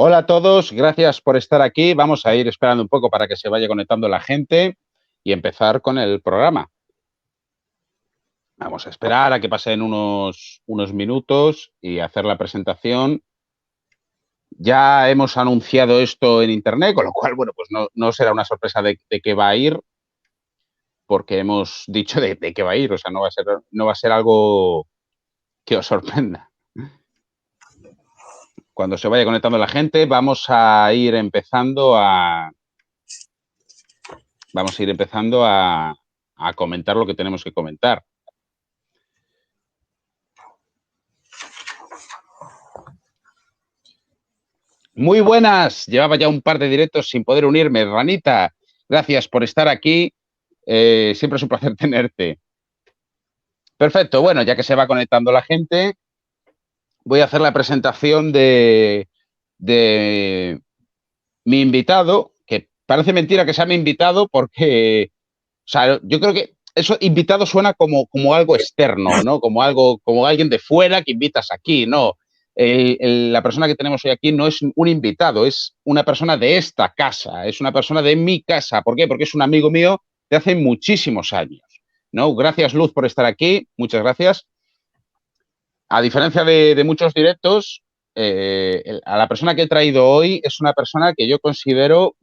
Hola a todos, gracias por estar aquí. Vamos a ir esperando un poco para que se vaya conectando la gente y empezar con el programa. Vamos a esperar a que pasen unos minutos y hacer la presentación. Ya hemos anunciado esto en internet, con lo cual, bueno, pues no será una sorpresa de qué va a ir, porque hemos dicho de qué va a ir, o sea, no va a ser algo que os sorprenda. Cuando se vaya conectando la gente, vamos a ir empezando a comentar lo que tenemos que comentar. Muy buenas, llevaba ya un par de directos sin poder unirme. Ranita, gracias por estar aquí. Siempre es un placer tenerte. Perfecto, bueno, ya que se va conectando la gente, voy a hacer la presentación de mi invitado, que parece mentira que sea mi invitado porque, o sea, yo creo que eso invitado suena como algo externo, ¿no? Como alguien de fuera que invitas aquí, ¿no? La persona que tenemos hoy aquí no es un invitado, es una persona de esta casa, es una persona de mi casa. ¿Por qué? Porque es un amigo mío de hace muchísimos años, ¿no? Gracias, Luz, por estar aquí. Muchas gracias. A diferencia de muchos directos, a la persona que he traído hoy es una persona que yo considero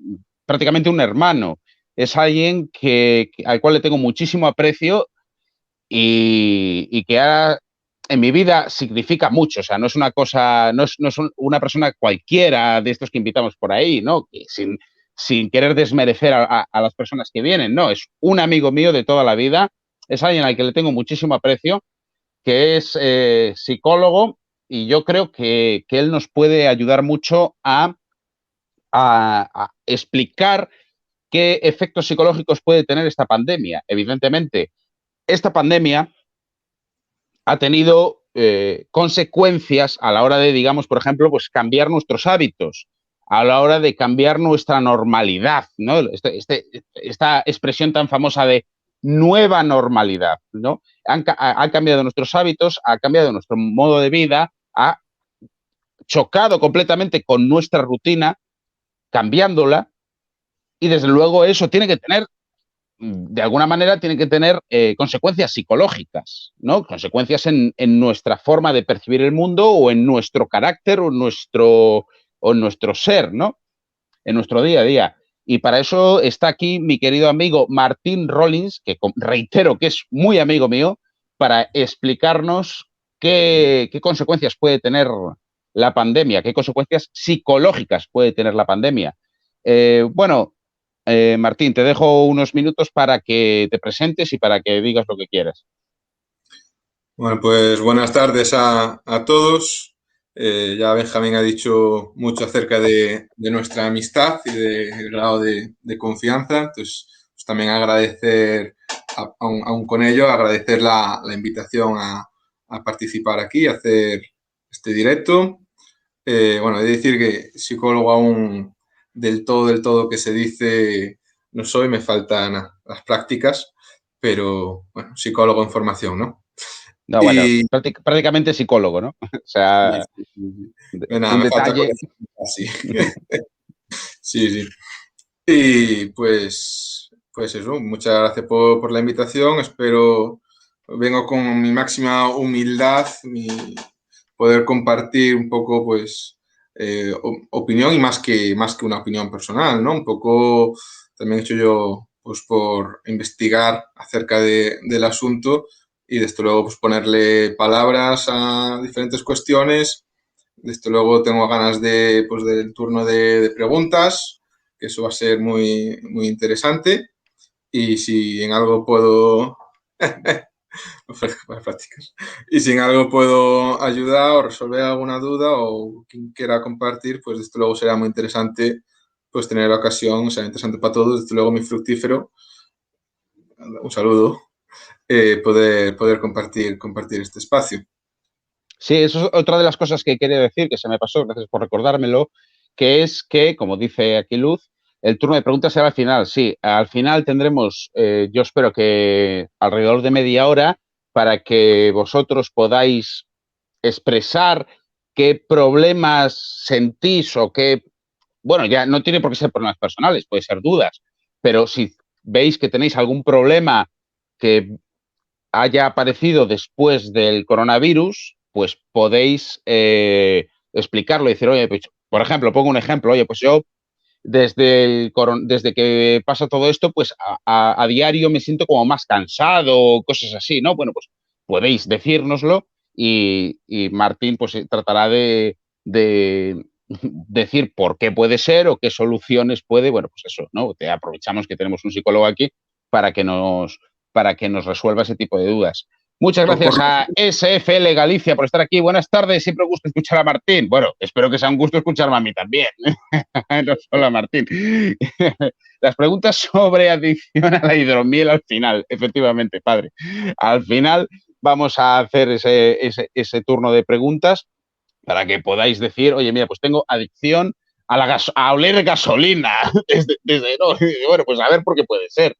prácticamente un hermano. Es alguien al cual le tengo muchísimo aprecio y que ahora en mi vida significa mucho. O sea, no es una cosa, no es una persona cualquiera de estos que invitamos por ahí, ¿no? Sin querer desmerecer a las personas que vienen, no. Es un amigo mío de toda la vida. Es alguien al que le tengo muchísimo aprecio, que es psicólogo, y yo creo que él nos puede ayudar mucho a explicar qué efectos psicológicos puede tener esta pandemia. Evidentemente, esta pandemia ha tenido consecuencias a la hora de, digamos, por ejemplo, pues cambiar nuestros hábitos, a la hora de cambiar nuestra normalidad, ¿no? Esta expresión tan famosa de nueva normalidad, ¿no? Ha cambiado nuestros hábitos, ha cambiado nuestro modo de vida, ha chocado completamente con nuestra rutina, cambiándola, y desde luego eso tiene que tener, de alguna manera, tiene que tener consecuencias psicológicas, ¿no? Consecuencias en nuestra forma de percibir el mundo o en nuestro carácter o en nuestro ser, ¿no? En nuestro día a día. Y para eso está aquí mi querido amigo Martín Rollins, que reitero que es muy amigo mío, para explicarnos qué consecuencias puede tener la pandemia, qué consecuencias psicológicas puede tener la pandemia. Bueno, Martín, te dejo unos minutos para que te presentes y para que digas lo que quieras. Bueno, pues buenas tardes a todos. Ya Benjamín ha dicho mucho acerca de nuestra amistad y del grado de confianza. Entonces, pues también agradecer, aún con ello, agradecer la invitación a participar aquí, a hacer este directo. Bueno, he de decir que psicólogo aún del todo que se dice no soy, me faltan las prácticas, pero bueno, psicólogo en formación, ¿no? No, bueno, Y prácticamente psicólogo, ¿no? O sí, sea, sí, sí. Nada, un me falta detalle. colegio así. Sí, sí. Y pues eso, muchas gracias por la invitación. Vengo con mi máxima humildad, poder compartir un poco, pues, opinión y más que una opinión personal, ¿no? Un poco también he hecho yo, pues, por investigar acerca del asunto y desde luego, pues, ponerle palabras a diferentes cuestiones. Desde luego tengo ganas pues, del turno de preguntas, que eso va a ser muy interesante. Y si en algo puedo para prácticas. Y si en algo puedo ayudar o resolver alguna duda o quien quiera compartir, pues desde luego será muy interesante pues tener la ocasión, será interesante para todos, desde luego muy fructífero, un saludo, poder compartir este espacio. Sí, eso es otra de las cosas que quería decir, que se me pasó, gracias por recordármelo, que es que, como dice aquí Luz, el turno de preguntas será al final. Sí, al final tendremos, yo espero que alrededor de media hora, para que vosotros podáis expresar qué problemas sentís o qué, bueno, ya no tiene por qué ser problemas personales, puede ser dudas, pero si veis que tenéis algún problema que haya aparecido después del coronavirus, pues podéis explicarlo y decir, oye, pues, por ejemplo, pongo un ejemplo, oye, pues yo desde que pasa todo esto, pues a diario me siento como más cansado, cosas así, ¿no? Bueno, pues podéis decírnoslo y Martín pues tratará de decir por qué puede ser o qué soluciones puede, bueno, pues eso, ¿no? Te aprovechamos que tenemos un psicólogo aquí para que nos, para que nos resuelva ese tipo de dudas. Muchas O por gracias a SFL Galicia por estar aquí. Buenas tardes, siempre un gusto escuchar a Martín. Bueno, espero que sea un gusto escucharme a mí también. No solo a Martín. Las preguntas sobre adicción a la hidromiel al final, efectivamente, padre. Al final vamos a hacer ese turno de preguntas para que podáis decir, oye, mira, pues tengo adicción a oler gasolina. No, bueno, pues a ver por qué puede ser.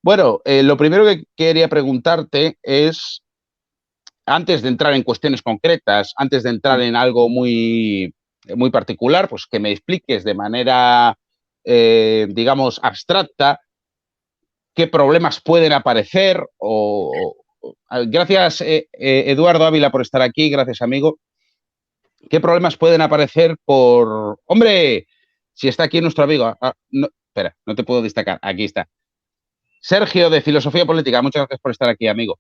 Bueno, lo primero que quería preguntarte es, antes de entrar en cuestiones concretas, antes de entrar en algo muy particular, pues que me expliques de manera, digamos, abstracta qué problemas pueden aparecer gracias, Eduardo Ávila, por estar aquí, gracias, amigo. ¿Qué problemas pueden aparecer por... ¡Hombre! Si está aquí nuestro amigo. No, espera, no te puedo destacar. Aquí está. Sergio, de Filosofía Política. Muchas gracias por estar aquí, amigo.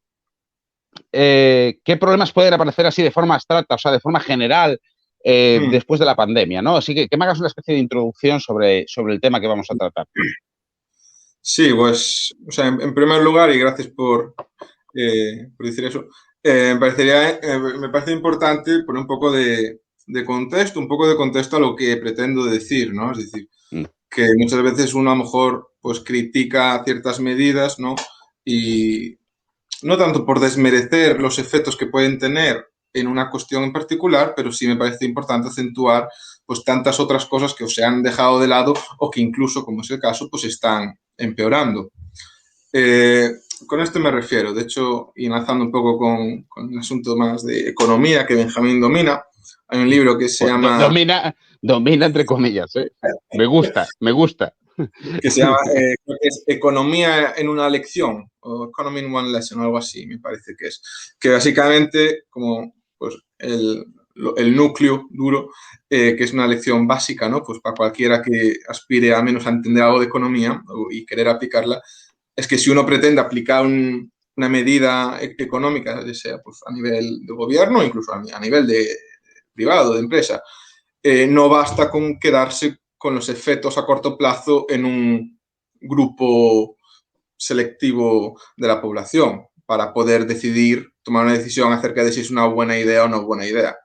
¿Qué problemas pueden aparecer así de forma abstracta, o sea, de forma general, después de la pandemia, ¿no? Así que me hagas una especie de introducción sobre el tema que vamos a tratar. Sí, pues, o sea, en primer lugar, y gracias por decir eso, me parece importante poner de contexto, un poco de contexto a lo que pretendo decir, ¿no? Es decir, Mm, que muchas veces uno a lo mejor pues critica ciertas medidas, ¿no? Y no tanto por desmerecer los efectos que pueden tener en una cuestión en particular, pero sí me parece importante acentuar pues tantas otras cosas que o se han dejado de lado o que incluso, como es el caso, pues están empeorando. Eh, con esto me refiero, de hecho, y enlazando un poco con el asunto más de economía que Benjamín domina, hay un libro que se pues llama domina entre comillas, ¿eh? Me gusta, me gusta. creo que es Economía en una lección, o Economy in One Lesson, o algo así, me parece que es. Que básicamente, como pues, el núcleo duro, que es una lección básica, ¿no? Pues para cualquiera que aspire al menos a entender algo de economía y querer aplicarla, es que si uno pretende aplicar una medida económica, ya sea pues, a nivel de gobierno, incluso a nivel de privado, de empresa, no basta con quedarse con los efectos a corto plazo en un grupo selectivo de la población para poder decidir, tomar una decisión acerca de si es una buena idea o no buena idea.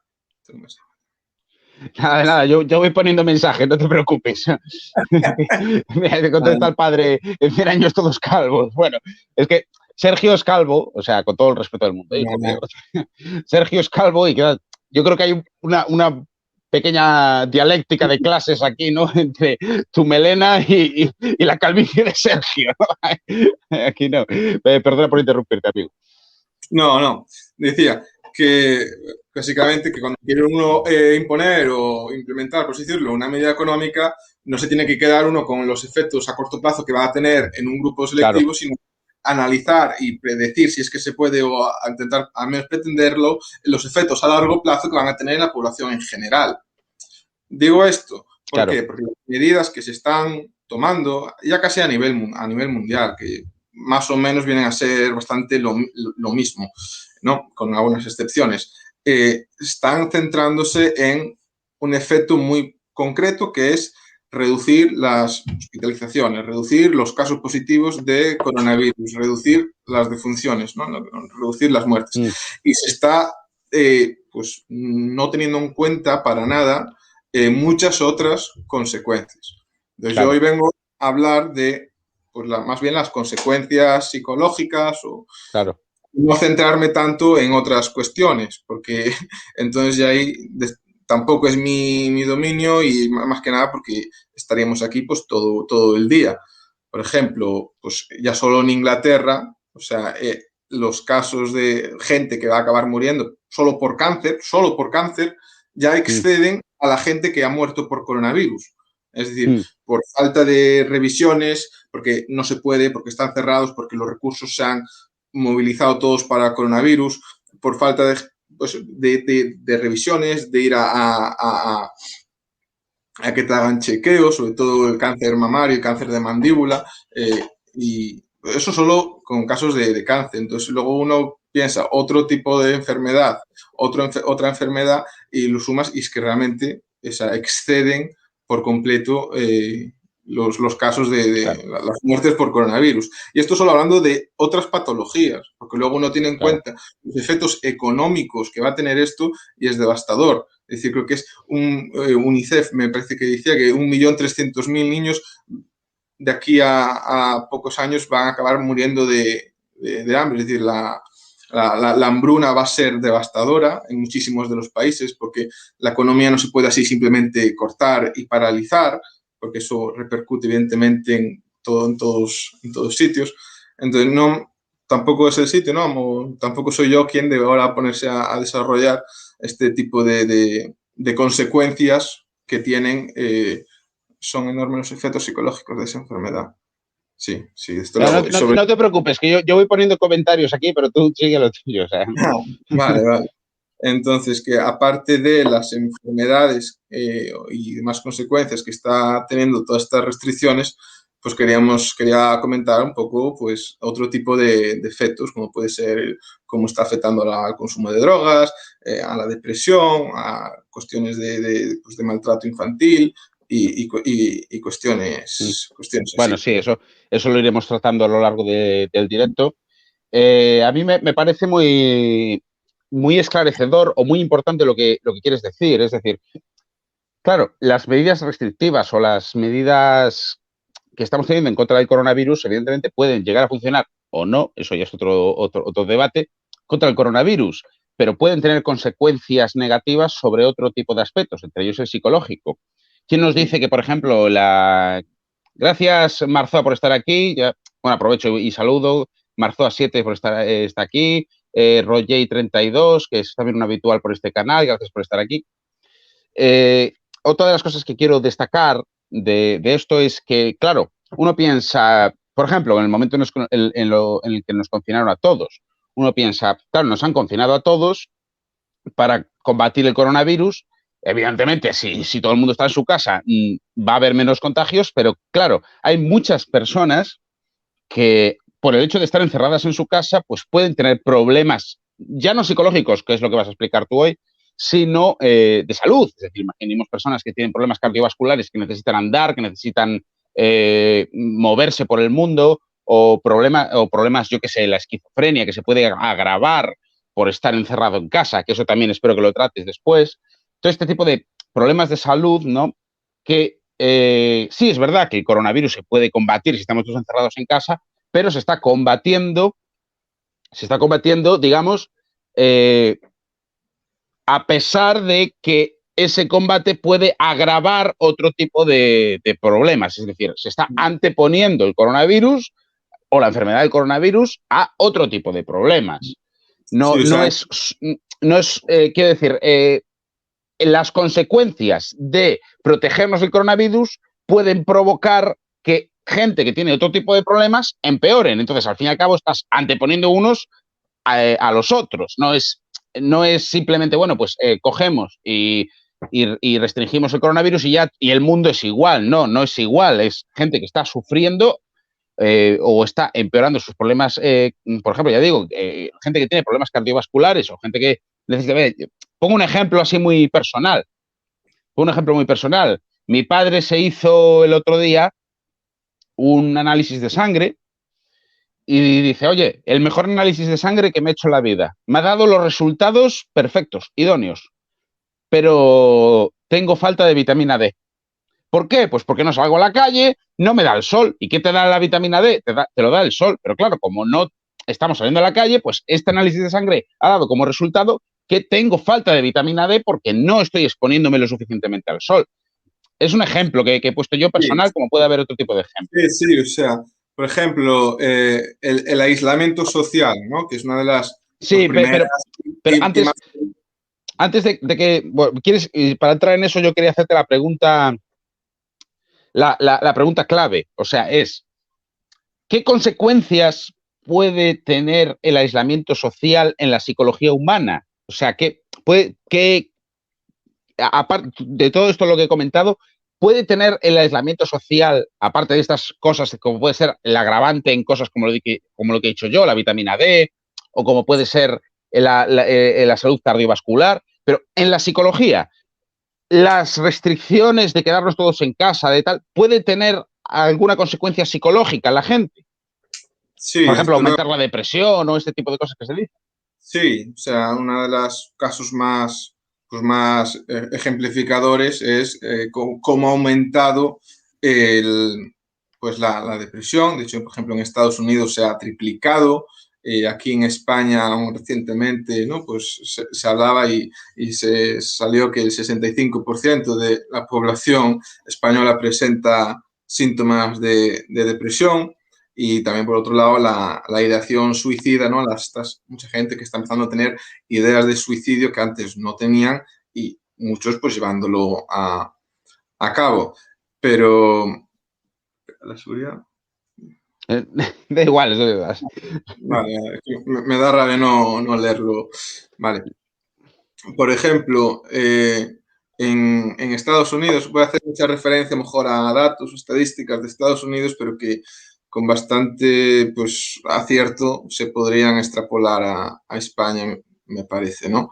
Nada, yo voy poniendo mensajes, no te preocupes. Mira, te contesta el padre, en 100 años todos calvos. Bueno, es que Sergio es calvo, o sea, con todo el respeto del mundo, Sergio es calvo y yo creo que hay una pequeña dialéctica de clases aquí, ¿no? Entre tu melena y la calvicie de Sergio, ¿no? Aquí no. Perdona por interrumpirte, amigo. No, decía que básicamente que cuando quiere uno imponer o implementar, por así decirlo, una medida económica, no se tiene que quedar uno con los efectos a corto plazo que va a tener en un grupo Claro, selectivo, sino analizar y predecir si es que se puede o a intentar al menos pretenderlo, los efectos a largo plazo que van a tener en la población en general. Digo esto, ¿por claro. qué? Porque las medidas que se están tomando, ya casi a nivel mundial, que más o menos vienen a ser bastante lo mismo, ¿no? Con algunas excepciones, están centrándose en un efecto muy concreto que es reducir las hospitalizaciones, reducir los casos positivos de coronavirus, reducir las defunciones, ¿no? Reducir las muertes. Mm, Y se está, pues, no teniendo en cuenta para nada muchas otras consecuencias. Entonces, yo hoy claro, vengo a hablar de, pues, más bien las consecuencias psicológicas o claro. no centrarme tanto en otras cuestiones, porque entonces ya ahí tampoco es mi dominio y más que nada porque estaríamos aquí pues todo el día. Por ejemplo, pues ya solo en Inglaterra, o sea, los casos de gente que va a acabar muriendo solo por cáncer, ya exceden a la gente que ha muerto por coronavirus. Es decir, por falta de revisiones, porque no se puede, porque están cerrados, porque los recursos se han movilizado todos para coronavirus, por falta de revisiones, de ir a que te hagan chequeos, sobre todo el cáncer mamario, el cáncer de mandíbula, y eso solo con casos de cáncer. Entonces luego uno piensa otro tipo de enfermedad, otra enfermedad, y lo sumas y es que realmente exceden por completo los casos de claro, las muertes por coronavirus. Y esto solo hablando de otras patologías, porque luego uno tiene en claro. cuenta los efectos económicos que va a tener esto y es devastador. Es decir, creo que es UNICEF, me parece que decía que 1.300.000 niños de aquí a pocos años van a acabar muriendo de hambre. Es decir, la hambruna va a ser devastadora en muchísimos de los países porque la economía no se puede así simplemente cortar y paralizar, porque eso repercute evidentemente en todos sitios. Entonces, no, tampoco es el sitio, ¿no? Tampoco soy yo quien debe ahora ponerse a desarrollar este tipo de consecuencias que tienen, son enormes los efectos psicológicos de esa enfermedad. Sí, sí, esto lo No, hago. no te preocupes, que yo voy poniendo comentarios aquí, pero tú sigue lo tuyo. O sea. Vale, vale. Entonces, que aparte de las enfermedades y demás consecuencias que está teniendo todas estas restricciones, pues quería comentar un poco pues, otro tipo de efectos, como puede ser cómo está afectando al consumo de drogas, a la depresión, a cuestiones pues, de maltrato infantil y cuestiones Bueno, así. sí, eso lo iremos tratando a lo largo del directo. A mí me parece muy esclarecedor o muy importante lo que quieres decir. Es decir, claro, las medidas restrictivas o las medidas que estamos teniendo en contra del coronavirus, evidentemente, pueden llegar a funcionar o no, eso ya es otro debate, contra el coronavirus, pero pueden tener consecuencias negativas sobre otro tipo de aspectos, entre ellos el psicológico. ¿Quién nos dice que, por ejemplo, Gracias, Marzoa, por estar aquí. Ya, bueno, aprovecho y saludo. Marzoa7 por está aquí. Roger32, que es también un habitual por este canal. Gracias por estar aquí. Otra de las cosas que quiero destacar de esto es que, claro, uno piensa, por ejemplo, en el momento en el que nos confinaron a todos, uno piensa, claro, nos han confinado a todos para combatir el coronavirus. Evidentemente, si todo el mundo está en su casa, va a haber menos contagios, pero claro, hay muchas personas que por el hecho de estar encerradas en su casa, pues pueden tener problemas, ya no psicológicos, que es lo que vas a explicar tú hoy, sino de salud. Es decir, imaginemos personas que tienen problemas cardiovasculares, que necesitan andar, que necesitan moverse por el mundo, o problemas, yo qué sé, la esquizofrenia, que se puede agravar por estar encerrado en casa, que eso también espero que lo trates después. Todo este tipo de problemas de salud, ¿no? Que sí, es verdad que el coronavirus se puede combatir si estamos todos encerrados en casa, pero se está combatiendo, digamos, a pesar de que ese combate puede agravar otro tipo de problemas. Es decir, se está anteponiendo el coronavirus o la enfermedad del coronavirus a otro tipo de problemas. No, Sí, o no sea, es, quiero decir, las consecuencias de protegernos del coronavirus pueden provocar que gente que tiene otro tipo de problemas empeoren. Entonces, al fin y al cabo, estás anteponiendo unos a los otros. No es simplemente, bueno, pues cogemos y restringimos el coronavirus y el mundo es igual. No es igual. Es gente que está sufriendo o está empeorando sus problemas. Por ejemplo, ya digo, gente que tiene problemas cardiovasculares o gente que necesita. Pongo un ejemplo así muy personal. Mi padre se hizo el otro día un análisis de sangre y dice, oye, el mejor análisis de sangre que me he hecho en la vida. Me ha dado los resultados perfectos, idóneos, pero tengo falta de vitamina D. ¿Por qué? Pues porque no salgo a la calle, no me da el sol. ¿Y qué te da la vitamina D? Te lo da el sol. Pero claro, como no estamos saliendo a la calle, pues este análisis de sangre ha dado como resultado que tengo falta de vitamina D porque no estoy exponiéndome lo suficientemente al sol. Es un ejemplo que he puesto yo sí, personal, como puede haber otro tipo de ejemplo. sí, o sea, por ejemplo, el aislamiento social, ¿no? Que es una de las pues, Sí, primeras pero y más... antes de que, bueno, quieres, para entrar en eso, yo quería hacerte la pregunta, la pregunta clave. O sea, ¿qué consecuencias puede tener el aislamiento social en la psicología humana? O sea, aparte de todo esto lo que he comentado, puede tener el aislamiento social, aparte de estas cosas, como puede ser el agravante en cosas como lo que he dicho yo, la vitamina D, o como puede ser la salud cardiovascular, pero en la psicología, las restricciones de quedarnos todos en casa, de tal, puede tener alguna consecuencia psicológica en la gente. Sí, Por ejemplo, desde luego. aumentar la depresión o este tipo de cosas que se dicen. Sí, o sea, uno de los casos más, pues más ejemplificadores es cómo ha aumentado pues la depresión. De hecho, por ejemplo, en Estados Unidos se ha triplicado. Aquí en España, aún recientemente, ¿no? Pues se hablaba y se salió que el 65% de la población española presenta síntomas de depresión. Y también, por otro lado, la ideación suicida, ¿no? Mucha gente que está empezando a tener ideas de suicidio que antes no tenían y muchos pues llevándolo a cabo. Pero la seguridad... Da igual, eso da. Vale, me da rabia no leerlo. Vale. Por ejemplo, en Estados Unidos, voy a hacer mucha referencia mejor a datos o estadísticas de Estados Unidos, pero que con bastante pues, acierto se podrían extrapolar a España, me parece, ¿no?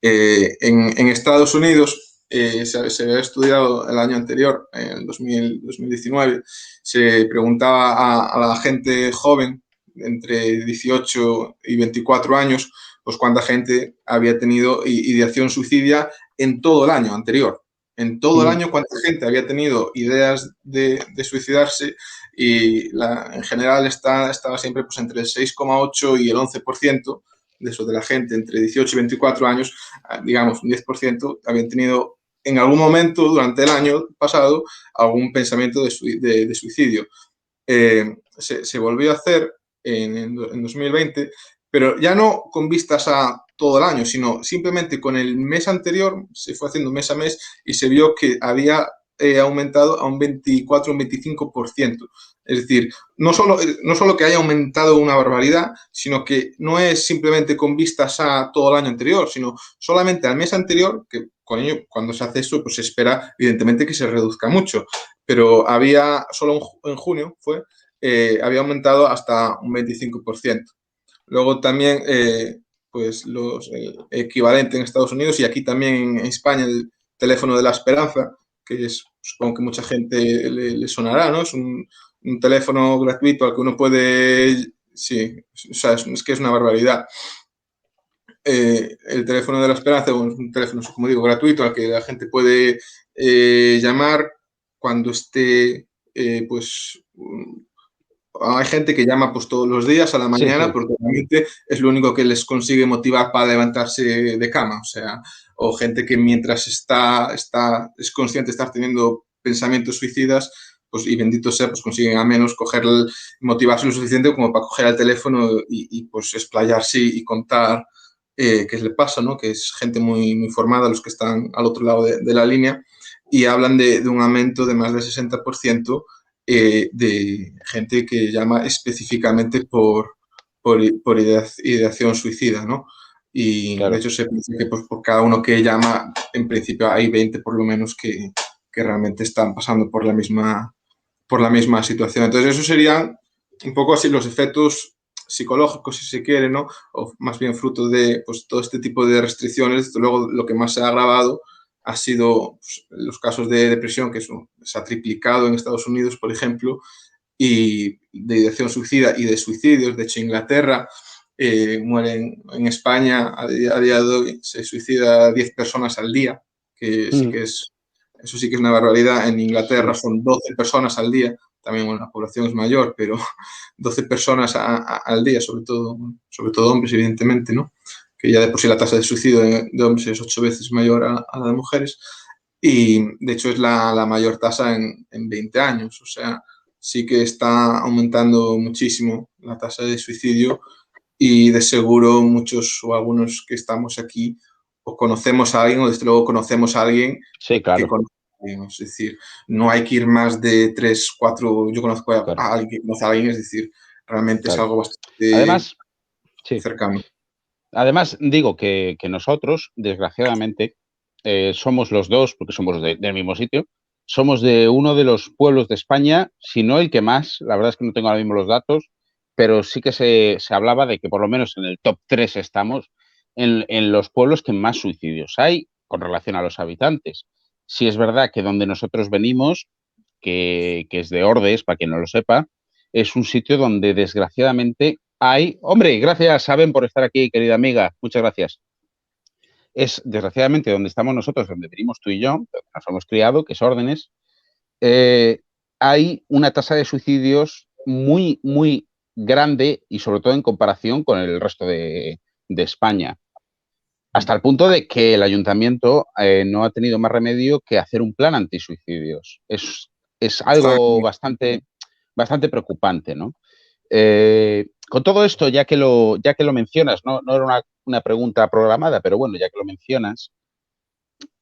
En Estados Unidos se había estudiado el año anterior, en el 2019, se preguntaba a la gente joven entre 18 y 24 años, pues cuánta gente había tenido ideación suicidia en todo el año anterior. En todo el año, cuánta gente había tenido ideas de suicidarse y en general estaba siempre pues, entre el 6,8 y el 11% de eso de la gente entre 18 y 24 años, digamos un 10%, habían tenido en algún momento durante el año pasado algún pensamiento de suicidio. Se volvió a hacer en 2020, pero ya no con vistas a todo el año, sino simplemente con el mes anterior, se fue haciendo mes a mes y se vio que había aumentado a un 24 o un 25%. Es decir, no solo que haya aumentado una barbaridad, sino que no es simplemente con vistas a todo el año anterior, sino solamente al mes anterior, que con ello, cuando se hace eso, pues se espera evidentemente que se reduzca mucho. Pero solo en junio había aumentado hasta un 25%. Luego también, pues los equivalente en Estados Unidos y aquí también en España, el teléfono de la esperanza, que supongo que mucha gente le sonará, ¿no? Es un teléfono gratuito al que uno puede, sí, o sea, es que es una barbaridad. El teléfono de la esperanza, es un teléfono, como digo, gratuito al que la gente puede llamar cuando esté, pues, hay gente que llama pues todos los días a la Sí, mañana sí. porque realmente es lo único que les consigue motivar para levantarse de cama, o sea, o gente que mientras es consciente de estar teniendo pensamientos suicidas, pues y bendito sea, pues consiguen al menos motivarse lo suficiente como para coger el teléfono pues explayarse y contar qué le pasa, ¿no? Que es gente muy, muy formada, los que están al otro lado de la línea, y hablan de un aumento de más del 60% de gente que llama específicamente por ideación suicida, ¿no? Y de Claro. hecho se piensa que pues, por cada uno que llama, en principio hay 20 por lo menos que realmente están pasando por la misma situación. Entonces, eso serían un poco así los efectos psicológicos, si se quiere, ¿no? O más bien fruto de pues, todo este tipo de restricciones. Luego, lo que más se ha agravado ha sido pues, los casos de depresión, que se ha triplicado en Estados Unidos, por ejemplo, y de ideación suicida y de suicidios. De hecho, Inglaterra mueren en España a día de hoy, se suicida 10 personas al día, que sí que es eso sí que es una barbaridad. En Inglaterra Sí. son 12 personas al día. También bueno, la población es mayor, pero 12 personas al día, sobre todo hombres, evidentemente, ¿no? Que ya de por sí la tasa de suicidio de hombres es 8 veces mayor a la de mujeres. Y de hecho es la mayor tasa en 20 años. O sea, sí que está aumentando muchísimo la tasa de suicidio y de seguro muchos o algunos que estamos aquí o conocemos a alguien o desde luego conocemos a alguien Sí, que claro, conoce a alguien. Es decir, no hay que ir más de 3, 4. Yo conozco claro, a alguien que conoce a alguien, es decir, realmente es claro. algo bastante Además, sí. cercano. Además, digo que nosotros, desgraciadamente, somos los dos, porque somos del mismo sitio, somos de uno de los pueblos de España, si no el que más, la verdad es que no tengo ahora mismo los datos, pero sí que se hablaba de que por lo menos en el top 3 estamos en los pueblos que más suicidios hay con relación a los habitantes. Sí es verdad que donde nosotros venimos, que es de Ordes, para quien no lo sepa, es un sitio donde desgraciadamente hay... Hombre, gracias, Saben, por estar aquí, querida amiga. Muchas gracias. Es desgraciadamente donde estamos nosotros, donde venimos tú y yo, donde nos hemos criado, que es Órdenes, eh, hay una tasa de suicidios muy, muy grande y sobre todo en comparación con el resto de España. Hasta el punto de que el ayuntamiento no ha tenido más remedio que hacer un plan antisuicidios. Es Está algo bastante preocupante, ¿no? Con todo esto, ya que lo mencionas, no era una pregunta programada, pero bueno, ya que lo mencionas,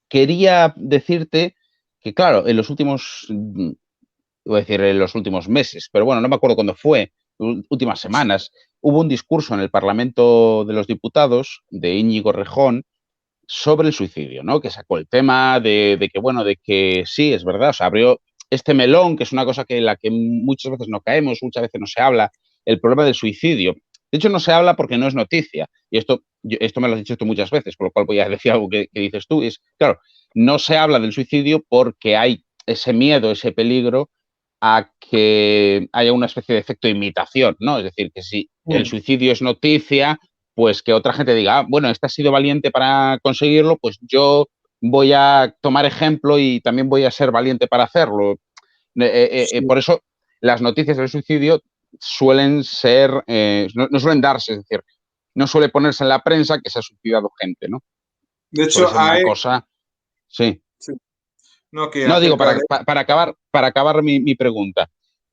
quería decirte que, claro, en los últimos, voy a decir en los últimos meses, pero bueno, no me acuerdo cuándo fue, últimas semanas, hubo un discurso en el Parlamento de los Diputados de Íñigo Rejón sobre el suicidio, ¿no? Que sacó el tema de que, bueno, de que sí, es verdad, o sea, abrió este melón, que es una cosa que la que muchas veces no caemos, muchas veces no se habla, el problema del suicidio. De hecho, no se habla porque no es noticia. Y esto me lo has dicho tú muchas veces, por lo cual voy a decir algo que dices tú. Es, claro, no se habla del suicidio porque hay ese miedo, ese peligro a que haya una especie de efecto de imitación, ¿no? Es decir, que si el bien. suicidio es noticia, pues que otra gente diga, ah, bueno, este ha sido valiente para conseguirlo, pues yo voy a tomar ejemplo y también voy a ser valiente para hacerlo. Sí, Por eso las noticias del suicidio suelen ser, no suelen darse, es decir, no suele ponerse en la prensa que se ha suicidado gente, ¿no? de Suele hecho, ser una cosa, sí. sí, no, que No, digo, acerca para, de, para acabar mi pregunta,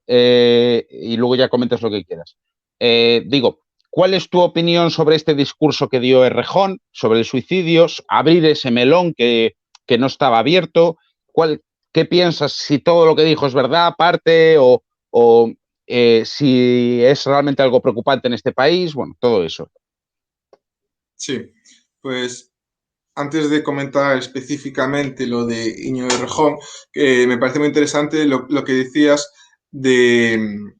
y luego ya comentas lo que quieras. Digo, ¿cuál es tu opinión sobre este discurso que dio Errejón sobre el suicidio, abrir ese melón que no estaba abierto? ¿Qué piensas? Si todo lo que dijo es verdad, parte, o si es realmente algo preocupante en este país, bueno, todo eso. sí, pues antes de comentar específicamente lo de Íñigo Errejón, me parece muy interesante lo que decías del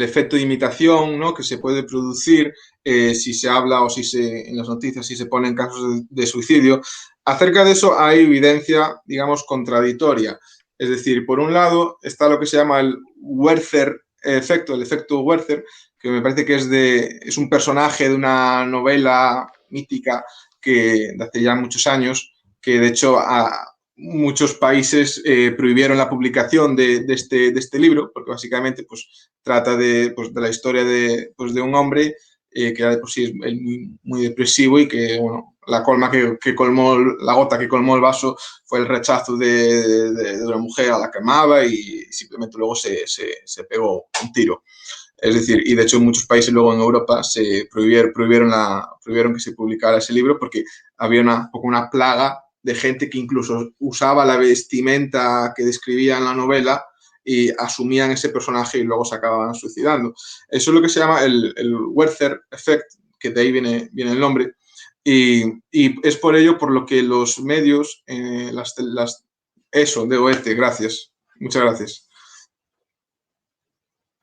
efecto de imitación, ¿no? Que se puede producir si se habla o si en las noticias si se ponen casos de suicidio. Acerca de eso hay evidencia, digamos, contradictoria. Es decir, por un lado está lo que se llama el Werther efecto, el efecto Werther, que me parece que es un personaje de una novela mítica que de hace ya muchos años, que de hecho a muchos países prohibieron la publicación de este libro, porque básicamente pues, trata pues, de la historia de un hombre que era de por sí es muy, muy depresivo y que, bueno, que colmó, la gota que colmó el vaso fue el rechazo de una mujer a la que amaba y simplemente luego se pegó un tiro. Es decir, y de hecho en muchos países luego en Europa se prohibieron que se publicara ese libro porque había una plaga de gente que incluso usaba la vestimenta que describía en la novela y asumían ese personaje y luego se acababan suicidando. Eso es lo que se llama el Werther Effect, que de ahí viene el nombre. Y es por ello por lo que los medios, eso, de Oeste, gracias, muchas gracias.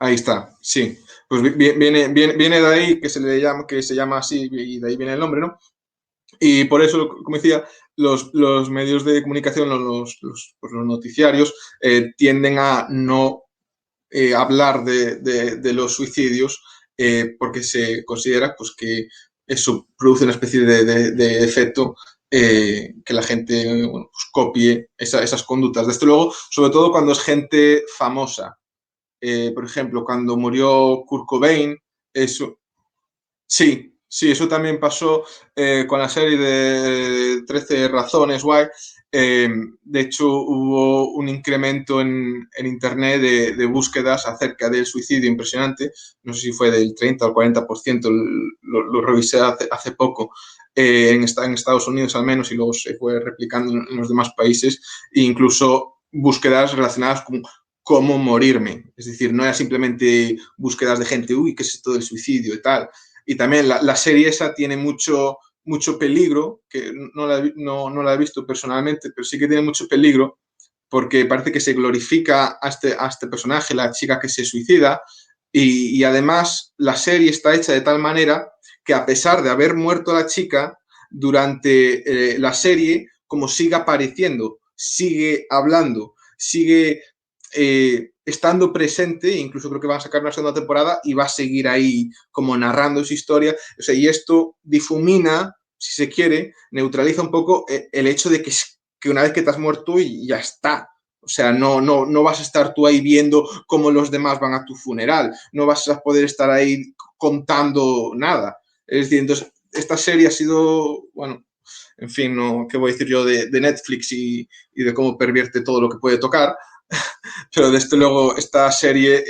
Ahí está, sí. Pues viene de ahí que se llama así y de ahí viene el nombre, ¿no? Y por eso, como decía, los medios de comunicación, pues los noticiarios, tienden a no hablar de los suicidios porque se considera pues, que eso produce una especie de efecto que la gente bueno, pues, copie esas conductas. Desde luego, sobre todo cuando es gente famosa. Por ejemplo, cuando murió Kurt Cobain, eso, sí, Sí, eso también pasó con la serie de 13 razones Why. De hecho, hubo un incremento en Internet de búsquedas acerca del suicidio impresionante. No sé si fue del 30 al 40%, lo revisé hace poco, en Estados Unidos al menos, y luego se fue replicando en los demás países, e incluso búsquedas relacionadas con cómo morirme. Es decir, no era simplemente búsquedas de gente, uy, ¿qué es esto del suicidio y tal? Y también la serie esa tiene mucho peligro, que no la he visto personalmente, pero sí que tiene mucho peligro, porque parece que se glorifica a este personaje, la chica que se suicida, y además la serie está hecha de tal manera que a pesar de haber muerto la chica, durante la serie, como sigue apareciendo, sigue hablando, sigue estando presente, incluso creo que van a sacar una segunda temporada y va a seguir ahí como narrando su historia. O sea, y esto difumina, si se quiere, neutraliza un poco el hecho de que una vez que te has muerto y ya está. O sea, no vas a estar tú ahí viendo cómo los demás van a tu funeral, no vas a poder estar ahí contando nada. Es decir, entonces, esta serie ha sido, bueno, en fin, no, ¿qué voy a decir yo de Netflix y de cómo pervierte todo lo que puede tocar? Pero desde luego esta serie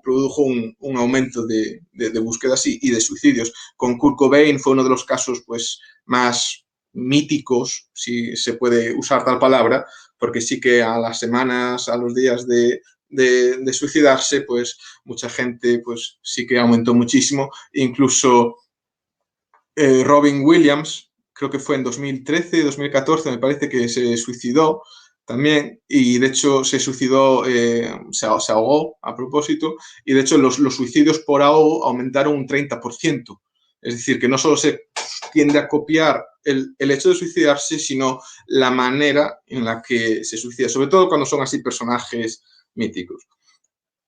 produjo un aumento de búsquedas y de suicidios. Con Kurt Cobain fue uno de los casos pues, más míticos, si se puede usar tal palabra, porque sí que a las semanas, a los días de suicidarse, pues mucha gente pues sí que aumentó muchísimo. Incluso Robin Williams, creo que fue en 2013, 2014, me parece que se suicidó también, y de hecho se suicidó, se ahogó a propósito, y de hecho los suicidios por ahogo aumentaron un 30%. Es decir, que no solo se tiende a copiar el hecho de suicidarse, sino la manera en la que se suicida, sobre todo cuando son así personajes míticos.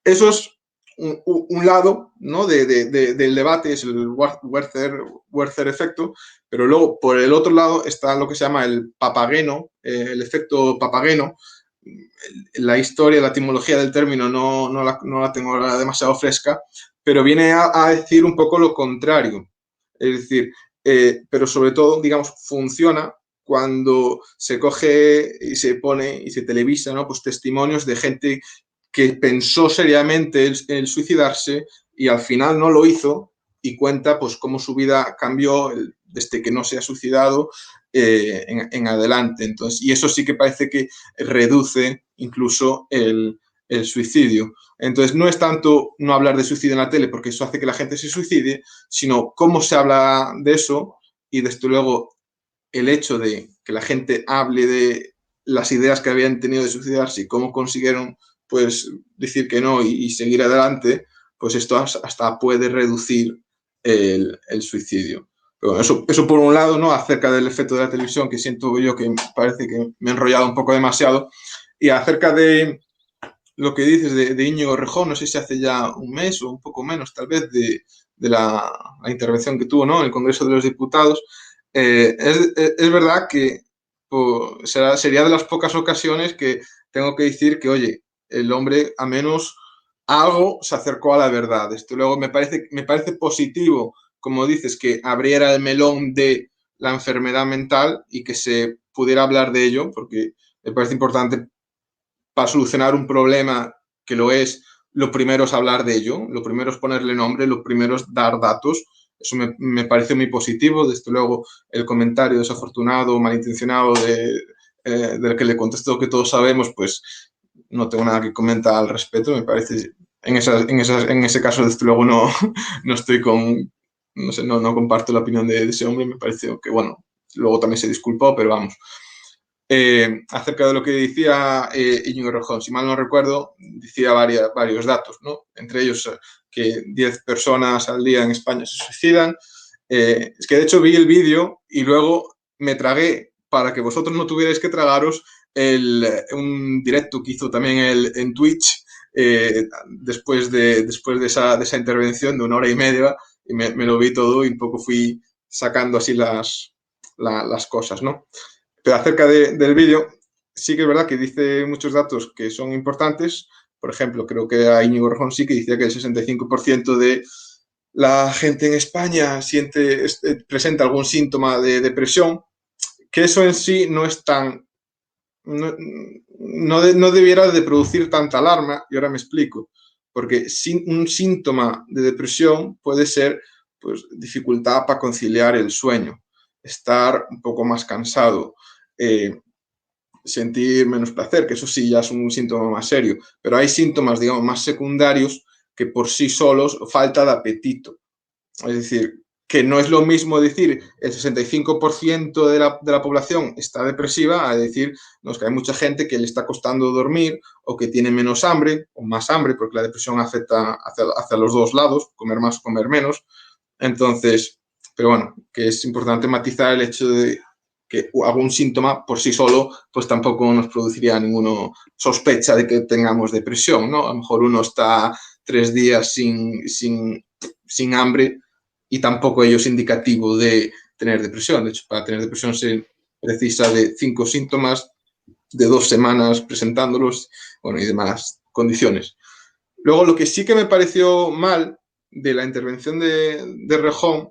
Eso es un lado, ¿no? Del debate, es el Werther efecto, pero luego por el otro lado está lo que se llama el papageno, el efecto papageno. La historia, la etimología del término no la tengo demasiado fresca, pero viene a decir un poco lo contrario. Es decir, pero sobre todo, digamos, funciona cuando se coge y se pone y se televisa, ¿no? Pues testimonios de gente que pensó seriamente el suicidarse y al final no lo hizo, y cuenta pues cómo su vida cambió desde que no se ha suicidado en adelante. Entonces, y eso sí que parece que reduce incluso el suicidio. Entonces, no es tanto no hablar de suicidio en la tele, porque eso hace que la gente se suicide, sino cómo se habla de eso, y desde luego el hecho de que la gente hable de las ideas que habían tenido de suicidarse y cómo consiguieron pues decir que no y seguir adelante, pues esto hasta puede reducir el suicidio. Pero bueno, eso por un lado, ¿no? Acerca del efecto de la televisión, que siento yo que parece que me he enrollado un poco demasiado. Y acerca de lo que dices de Íñigo Rejón, no sé si hace ya un mes o un poco menos, tal vez, de la intervención que tuvo, ¿no? En el Congreso de los Diputados. Es verdad que pues, sería de las pocas ocasiones que tengo que decir que, oye, el hombre a menos algo se acercó a la verdad. Esto luego me parece positivo, como dices, que abriera el melón de la enfermedad mental y que se pudiera hablar de ello, porque me parece importante para solucionar un problema que lo es, lo primero es hablar de ello, lo primero es ponerle nombre, lo primero es dar datos. Eso me parece muy positivo. Desde luego, el comentario desafortunado, malintencionado del que le contesto que todos sabemos, pues no tengo nada que comentar al respecto. Me parece, en ese caso, desde luego, no estoy con, no sé, no comparto la opinión de ese hombre. Me parece que, bueno, luego también se disculpó, pero vamos, acerca de lo que decía Íñigo Rejón. Si mal no recuerdo, decía varios datos, ¿no? Entre ellos que 10 personas al día en España se suicidan. Es que de hecho vi el vídeo y luego me tragué, para que vosotros no tuvierais que tragaros, un directo que hizo también él en Twitch después de esa intervención de 1 hora y media, y me lo vi todo y un poco fui sacando así las cosas, ¿no? Pero acerca del vídeo, sí que es verdad que dice muchos datos que son importantes. Por ejemplo, creo que a Íñigo Rejón sí que decía que el 65% la gente en España presenta algún síntoma de depresión, que eso en sí no es tan, no debiera de producir tanta alarma, y ahora me explico, porque un síntoma de depresión puede ser pues, dificultad para conciliar el sueño, estar un poco más cansado, sentir menos placer, que eso sí ya es un síntoma más serio, pero hay síntomas, digamos, más secundarios que por sí solos falta de apetito. Es decir, que no es lo mismo decir el 65% de la población está depresiva a decir no, es que hay mucha gente que le está costando dormir o que tiene menos hambre o más hambre, porque la depresión afecta hacia los dos lados, comer más o comer menos. Entonces, pero bueno, que es importante matizar el hecho de que algún síntoma por sí solo, pues tampoco nos produciría ninguna sospecha de que tengamos depresión, ¿no? A lo mejor uno está 3 días sin hambre y tampoco ello es indicativo de tener depresión. De hecho, para tener depresión se precisa de 5 síntomas, de 2 semanas presentándolos, bueno, y demás condiciones. Luego, lo que sí que me pareció mal de la intervención de Rejón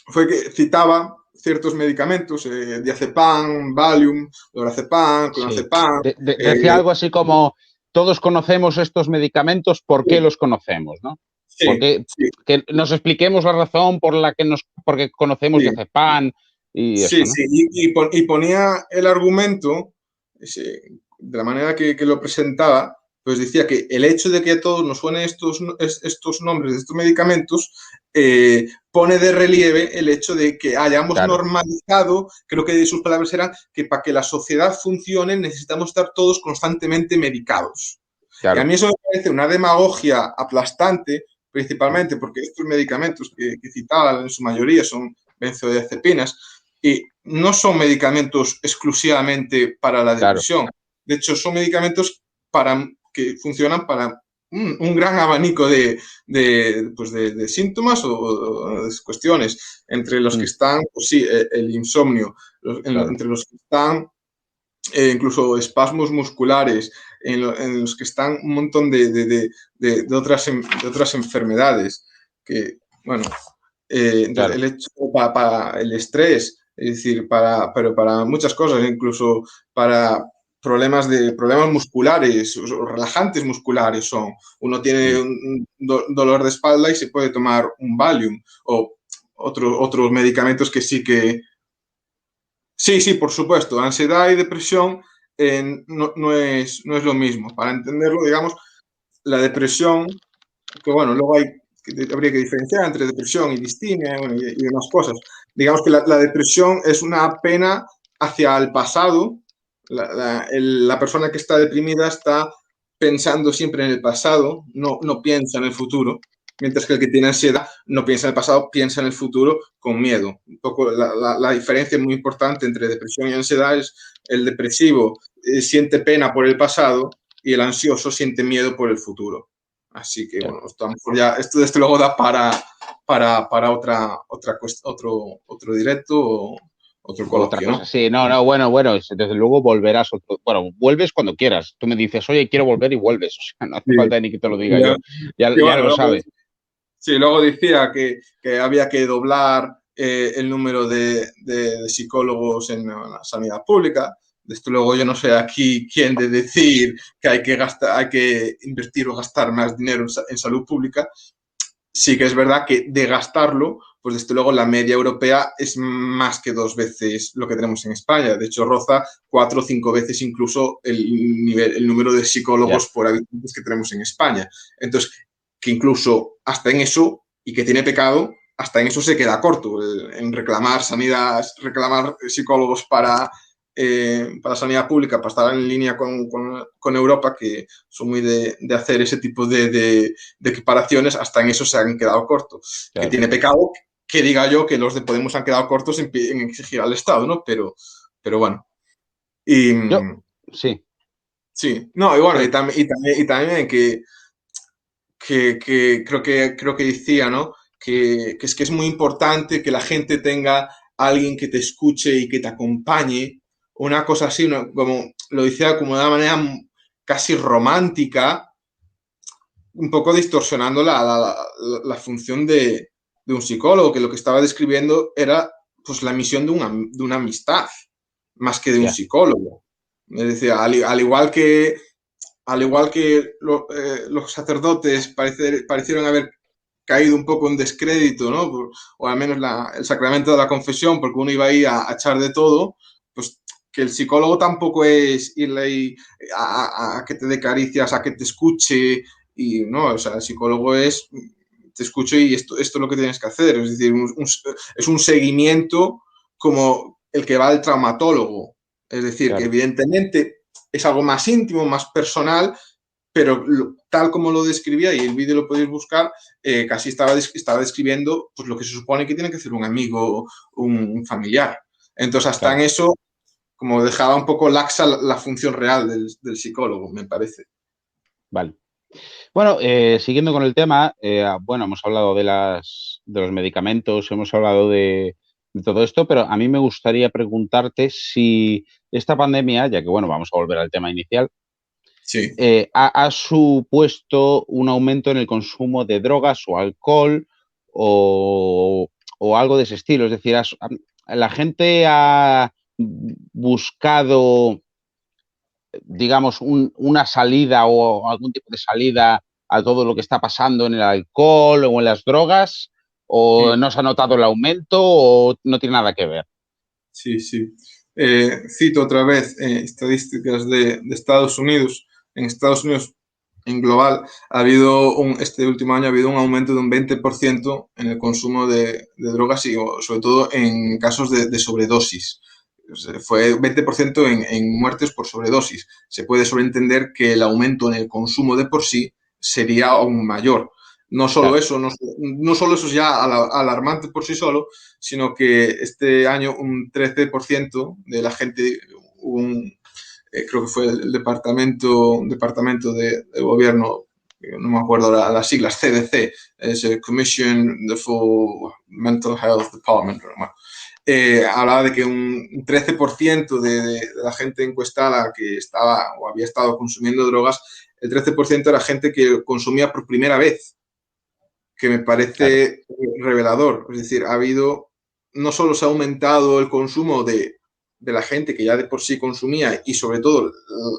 fue que citaba ciertos medicamentos, diazepam, Valium, lorazepam, Sí. clonazepam. Decía algo así como, todos conocemos estos medicamentos, ¿por qué los conocemos? ¿No? Sí, Porque sí, que nos expliquemos la razón por la que porque conocemos sí, diazepam y sí, eso, ¿no? sí. Y ponía el argumento, de la manera que lo presentaba, pues decía que el hecho de que a todos nos suenen estos nombres de estos medicamentos pone de relieve el hecho de que hayamos Claro, normalizado, creo que sus palabras eran que para que la sociedad funcione necesitamos estar todos constantemente medicados. Y a claro. mí eso me parece una demagogia aplastante, principalmente porque estos medicamentos que citaba en su mayoría son benzodiazepinas y no son medicamentos exclusivamente para la Claro, depresión. De hecho, son medicamentos que funcionan para un gran abanico de síntomas o de cuestiones, entre los que están, pues sí, el insomnio, claro, entre los que están incluso espasmos musculares, en los que están un montón de otras enfermedades, que, bueno, entonces claro. el hecho para el estrés, es decir, pero para muchas cosas, incluso para problemas musculares o relajantes musculares son. Uno tiene un dolor de espalda y se puede tomar un Valium o otros medicamentos que sí que, sí, sí, por supuesto. Ansiedad y depresión no es lo mismo. Para entenderlo, digamos, la depresión, que bueno, luego habría que diferenciar entre depresión y distimia, bueno, y demás cosas. Digamos que la depresión es una pena hacia el pasado. La persona que está deprimida está pensando siempre en el pasado, no piensa en el futuro, mientras que el que tiene ansiedad no piensa en el pasado, piensa en el futuro con miedo. Un poco la diferencia muy importante entre depresión y ansiedad es el depresivo siente pena por el pasado y el ansioso siente miedo por el futuro. Así que, Ya. bueno, esto desde luego da para otro directo o otro Otra coloquio, ¿no? cosa, sí, no, no, bueno, desde luego volverás, bueno, vuelves cuando quieras. Tú me dices, oye, quiero volver y vuelves. O sea, no hace Sí, falta ni que te lo diga ya, yo. Ya, y ya bueno, lo luego, sabes. sí, luego decía que había que doblar el número de psicólogos en la sanidad pública. Desde luego yo no sé aquí quién de decir que hay que gastar, hay que invertir o gastar más dinero en salud pública. Sí que es verdad que de gastarlo, pues desde luego la media europea es más que 2 veces lo que tenemos en España. De hecho, roza 4 o 5 veces incluso el número de Ya, psicólogos por habitantes que tenemos en España. Entonces, que incluso hasta en eso, y que tiene pecado, hasta en eso se queda corto, en reclamar sanidad, reclamar psicólogos para sanidad pública, para estar en línea con Europa, que son muy de hacer ese tipo de equiparaciones, hasta en eso se han quedado cortos. Que claro. tiene pecado que diga yo que los de Podemos han quedado cortos en exigir al Estado, ¿no? Pero bueno. Y Yo, sí, sí, no, y bueno, sí, y también que creo que decía, ¿no? Que es muy importante que la gente tenga alguien que te escuche y que te acompañe, una cosa así, como lo decía como de una manera casi romántica, un poco distorsionando la función de un psicólogo, que lo que estaba describiendo era pues la misión de una amistad, más que de un Ya, psicólogo. Es decir, al igual que los sacerdotes parecieron haber caído un poco en descrédito, ¿no? O al menos el sacramento de la confesión, porque uno iba ahí a echar de todo, pues que el psicólogo tampoco es irle ahí a que te dé caricias, a que te escuche, y no, o sea, el psicólogo es, te escucho y esto es lo que tienes que hacer, es decir, es un seguimiento como el que va al traumatólogo, es decir, que claro. evidentemente es algo más íntimo, más personal, pero tal como lo describía, y el vídeo lo podéis buscar, casi estaba describiendo pues, lo que se supone que tiene que hacer un amigo, un familiar. Entonces, hasta en Claro. eso, como dejaba un poco laxa la función real del psicólogo, me parece. Vale. Bueno, siguiendo con el tema, bueno, hemos hablado de los medicamentos, hemos hablado de todo esto, pero a mí me gustaría preguntarte si esta pandemia, ya que bueno, vamos a volver al tema inicial, Sí. ha supuesto un aumento en el consumo de drogas o alcohol o, o algo de ese estilo. Es decir, la gente ha buscado, digamos, una salida o algún tipo de salida a todo lo que está pasando en el alcohol o en las drogas, o Mm. no se ha notado el aumento o no tiene nada que ver. Sí, sí. Cito otra vez estadísticas de Estados Unidos. En Estados Unidos, en global, este último año ha habido un aumento de un 20% en el consumo de drogas y sobre todo en casos de sobredosis. O sea, fue 20% en muertes por sobredosis. Se puede sobreentender que el aumento en el consumo de por sí sería aún mayor. No solo Claro, eso, no solo eso es ya alarmante por sí solo, sino que este año un 13% de la gente, creo que fue el departamento de gobierno, no me acuerdo las siglas, CDC, es el Commission for Mental Health Department, bueno, hablaba de que un 13% de la gente encuestada que estaba o había estado consumiendo drogas, el 13% era gente que consumía por primera vez, que me claro. parece revelador. Es decir, no solo se ha aumentado el consumo de la gente que ya de por sí consumía y sobre todo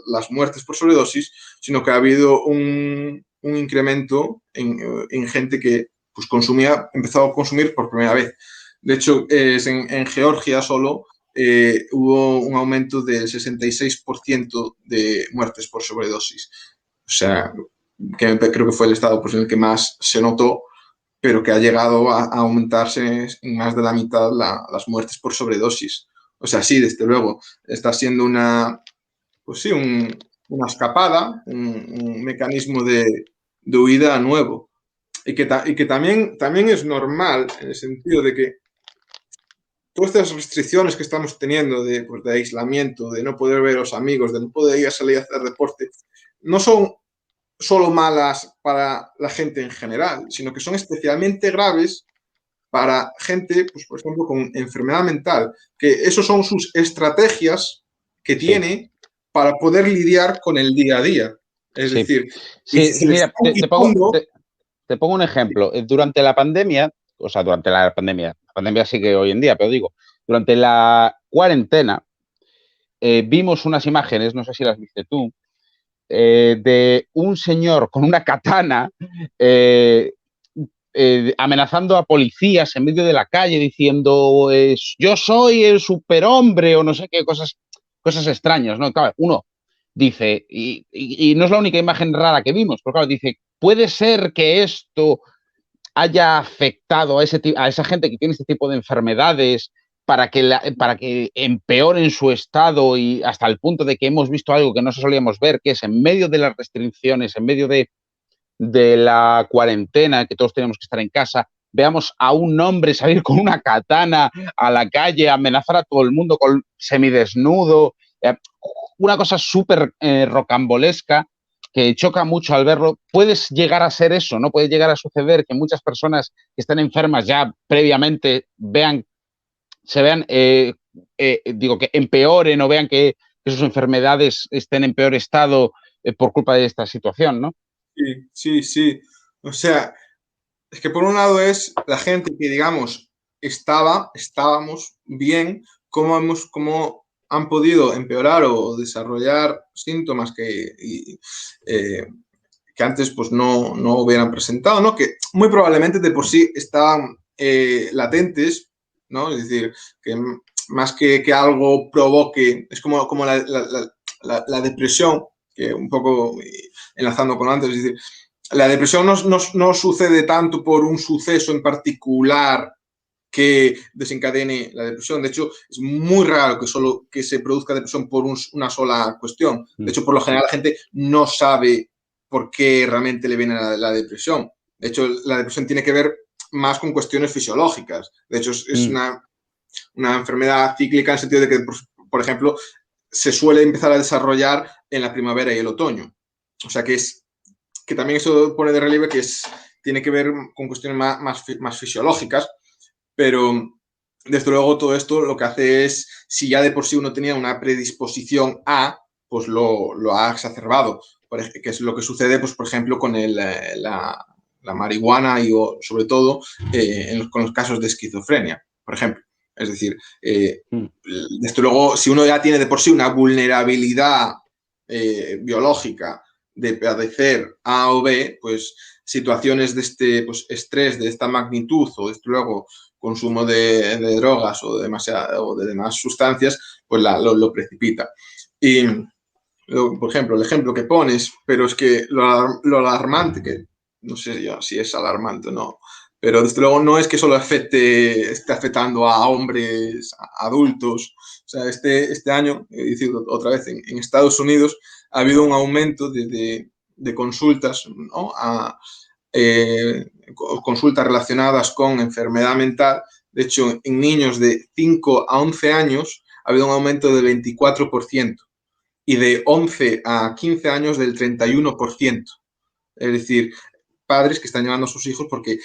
las muertes por sobredosis, sino que ha habido un incremento en gente que pues, empezó a consumir por primera vez. De hecho, en Georgia solo hubo un aumento del 66% de muertes por sobredosis. O sea, que creo que fue el estado pues, en el que más se notó, pero que ha llegado a aumentarse en más de la mitad las muertes por sobredosis. O sea, sí, desde luego, está siendo pues sí, una escapada, un mecanismo de huida nuevo. Y que también es normal en el sentido de que todas estas restricciones que estamos teniendo pues, de aislamiento, de no poder ver a los amigos, de no poder ir a salir a hacer deporte, no son solo malas para la gente en general, sino que son especialmente graves para gente, pues, por ejemplo, con enfermedad mental, que esos son sus estrategias que Sí, tiene para poder lidiar con el día a día. Es sí. decir, y si Sí, se le mira, están quitando, te pongo un ejemplo. Durante la pandemia, o sea, durante la pandemia sigue hoy en día, pero digo, durante la cuarentena, vimos unas imágenes, no sé si las viste tú, de un señor con una katana eh, amenazando a policías en medio de la calle diciendo yo soy el superhombre o no sé qué, cosas extrañas, ¿no? Claro, uno dice, y no es la única imagen rara que vimos, pero claro, dice, puede ser que esto haya afectado a esa gente que tiene este tipo de enfermedades para que empeoren su estado y hasta el punto de que hemos visto algo que no solíamos ver, que es en medio de las restricciones, en medio de la cuarentena, que todos tenemos que estar en casa, veamos a un hombre salir con una katana a la calle, amenazar a todo el mundo con semidesnudo, una cosa súper rocambolesca que choca mucho al verlo. Puedes llegar a ser eso, ¿no? Puede llegar a suceder que muchas personas que están enfermas ya previamente se vean, digo, que empeoren o vean que sus enfermedades estén en peor estado por culpa de esta situación, ¿no? Sí, sí, sí. O sea, es que por un lado es la gente que, digamos, estábamos bien, cómo han podido empeorar o desarrollar síntomas eh, que antes pues no hubieran presentado, ¿no? Que muy probablemente de por sí estaban latentes, ¿no? Es decir, que más que algo provoque, es como la depresión, que un poco enlazando con lo antes, es decir, la depresión no sucede tanto por un suceso en particular que desencadene la depresión. De hecho, es muy raro que solo que se produzca depresión por una sola cuestión. De hecho, por lo general la gente no sabe por qué realmente le viene la depresión. De hecho, la depresión tiene que ver más con cuestiones fisiológicas. De hecho, es una enfermedad cíclica en el sentido de que, por ejemplo, se suele empezar a desarrollar en la primavera y el otoño. O sea que también eso pone de relieve que tiene que ver con cuestiones más fisiológicas, pero desde luego todo esto lo que hace es, si ya de por sí uno tenía una predisposición a, pues lo ha exacerbado, que es lo que sucede, pues por ejemplo, con la marihuana y sobre todo con los casos de esquizofrenia, por ejemplo. Es decir, desde luego, si uno ya tiene de por sí una vulnerabilidad biológica de padecer A o B, pues situaciones de este pues, estrés de esta magnitud o desde luego consumo de drogas o de demás sustancias, pues lo precipita. Y, por ejemplo, el ejemplo que pones, pero es que lo alarmante, que no sé yo si es alarmante o no, pero desde luego no es que solo esté afectando a hombres adultos. O sea, este año, he dicho otra vez, en Estados Unidos ha habido un aumento de consultas, ¿no? Consultas relacionadas con enfermedad mental. De hecho, en niños de 5 a 11 años ha habido un aumento del 24% y de 11 a 15 años del 31%. Es decir, padres que están llevando a sus hijos porque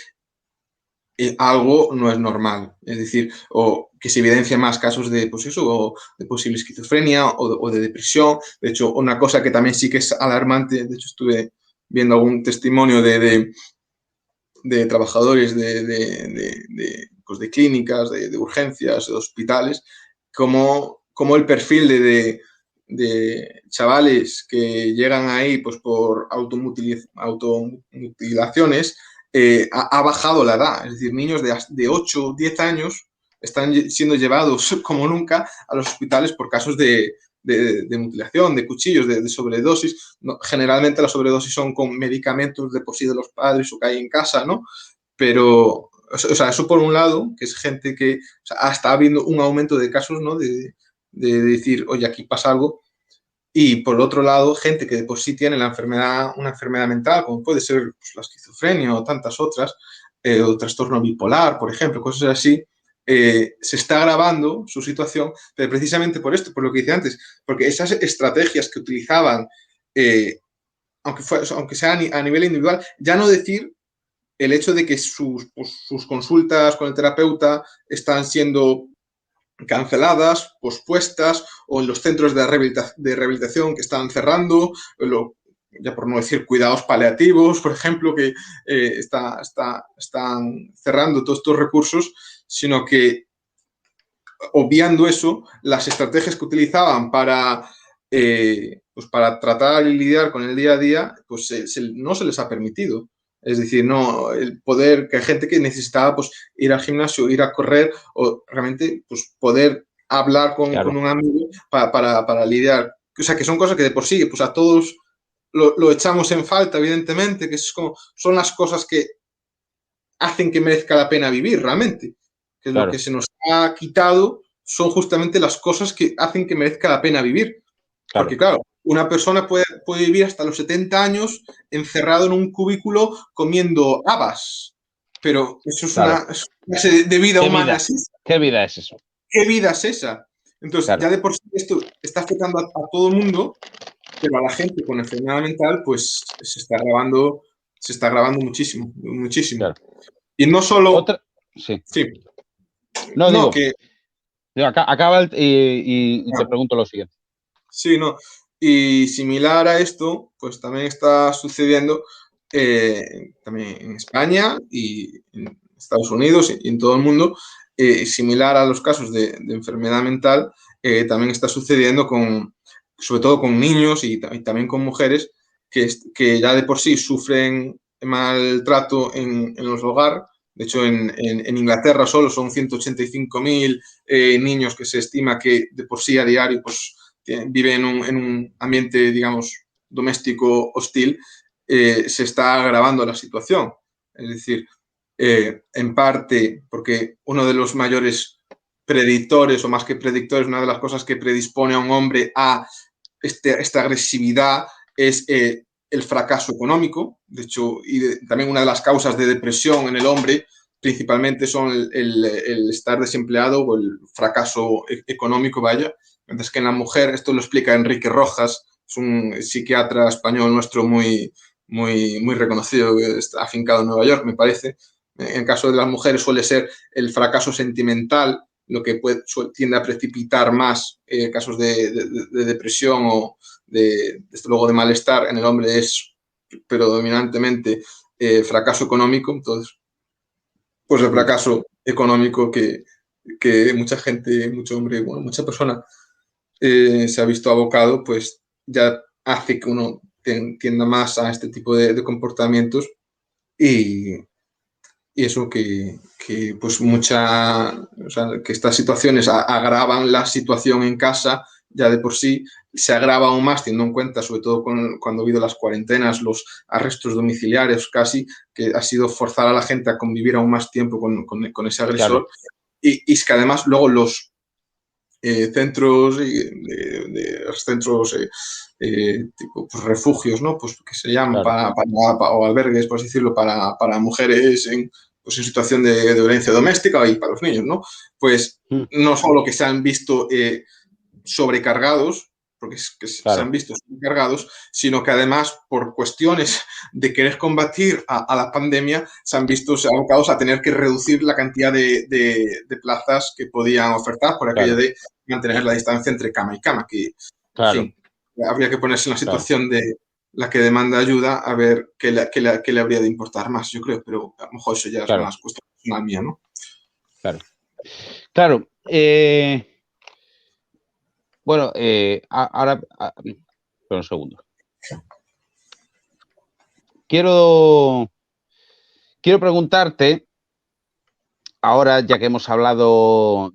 algo no es normal. Es decir, o que se evidencian más casos de, pues eso, o de posible esquizofrenia o de depresión. De hecho, una cosa que también sí que es alarmante, de hecho estuve viendo algún testimonio de trabajadores pues de clínicas, de urgencias, de hospitales, como el perfil de chavales que llegan ahí pues por automutilaciones ha bajado la edad. Es decir, niños de 8 o 10 años están siendo llevados como nunca a los hospitales por casos de mutilación, de cuchillos, de sobredosis. No, generalmente las sobredosis son con medicamentos de por sí de los padres o que hay en casa, ¿no? Pero, o sea, eso por un lado, que es gente que, o sea, hasta ha habiendo un aumento de casos, ¿no? De decir, oye, aquí pasa algo. Y por otro lado, gente que de por sí tiene una enfermedad mental, como puede ser pues, la esquizofrenia o tantas otras, o trastorno bipolar, por ejemplo, cosas así, se está agravando su situación, pero precisamente por esto, por lo que decía antes, porque esas estrategias que utilizaban, aunque sea a nivel individual, ya no decir el hecho de que sus consultas con el terapeuta están siendo canceladas, pospuestas, o en los centros de rehabilitación que están cerrando, ya por no decir cuidados paliativos, por ejemplo, que están cerrando todos estos recursos, sino que obviando eso, las estrategias que utilizaban pues para tratar y lidiar con el día a día, pues no se les ha permitido. Es decir, no, el poder, que hay gente que necesitaba pues, ir al gimnasio, ir a correr o realmente pues, poder hablar Claro. con un amigo para lidiar. O sea, que son cosas que de por sí, pues a todos lo echamos en falta, evidentemente, que son las cosas que hacen que merezca la pena vivir realmente. Que lo que Claro, se nos ha quitado son justamente las cosas que hacen que merezca la pena vivir. claro, Porque, claro, una persona puede vivir hasta los 70 años encerrado en un cubículo comiendo habas. Pero eso es claro. una clase de vida ¿Qué humana. vida? ¿Qué vida es eso? ¿Qué vida es esa? Entonces, Claro, ya de por sí esto está afectando a todo el mundo, pero a la gente con enfermedad mental, pues se está agravando muchísimo, muchísimo. claro. Y no solo, Otra, sí. sí, No, no, digo, que acaba y te ah, pregunto lo siguiente. sí, no. Y similar a esto, pues también está sucediendo también en España y en Estados Unidos y en todo el mundo, similar a los casos de enfermedad mental, también está sucediendo sobre todo con niños y también con mujeres que ya de por sí sufren maltrato en los hogares. De hecho, en Inglaterra solo son 185.000 niños que se estima que de por sí a diario pues, vive en un ambiente, digamos, doméstico hostil, se está agravando la situación. Es decir, en parte porque uno de los mayores predictores, o más que predictores, una de las cosas que predispone a un hombre a esta agresividad es el fracaso económico. De hecho, también una de las causas de depresión en el hombre principalmente son el estar desempleado o el fracaso económico, vaya. Mientras que en la mujer, esto lo explica Enrique Rojas, es un psiquiatra español nuestro muy reconocido, que está afincado en Nueva York, me parece. En el caso de las mujeres suele ser el fracaso sentimental, lo que tiende a precipitar más casos de depresión o desde luego de malestar. En el hombre es predominantemente fracaso económico. Entonces, pues el fracaso económico que mucha gente, mucho hombre, bueno, mucha persona se ha visto abocado, pues ya hace que uno tienda más a este tipo de comportamientos y, y eso pues o sea, que estas situaciones agravan la situación en casa ya de por sí, se agrava aún más teniendo en cuenta, sobre todo cuando ha habido las cuarentenas, los arrestos domiciliarios casi, que ha sido forzar a la gente a convivir aún más tiempo con ese Claro, agresor. Y es que además luego los centros, centros tipo pues, refugios, ¿no? Pues que se llaman claro, o albergues, por así decirlo, para mujeres pues, en situación de violencia doméstica y para los niños, ¿no? Pues no solo que se han visto sobrecargados, porque es que se han claro, visto sobrecargados, sino que además por cuestiones de querer combatir a la pandemia se han visto abocados a tener que reducir la cantidad de plazas que podían ofertar por aquello claro, de mantener la distancia entre cama y cama, que, en claro, fin, habría que ponerse en la claro, situación de la que demanda ayuda a ver qué le habría de importar más, yo creo, pero a lo mejor eso ya es claro, más cuestión personal mía, ¿no? claro. Claro, bueno, ahora, espera un segundo. Quiero, quiero preguntarte, ahora ya que hemos hablado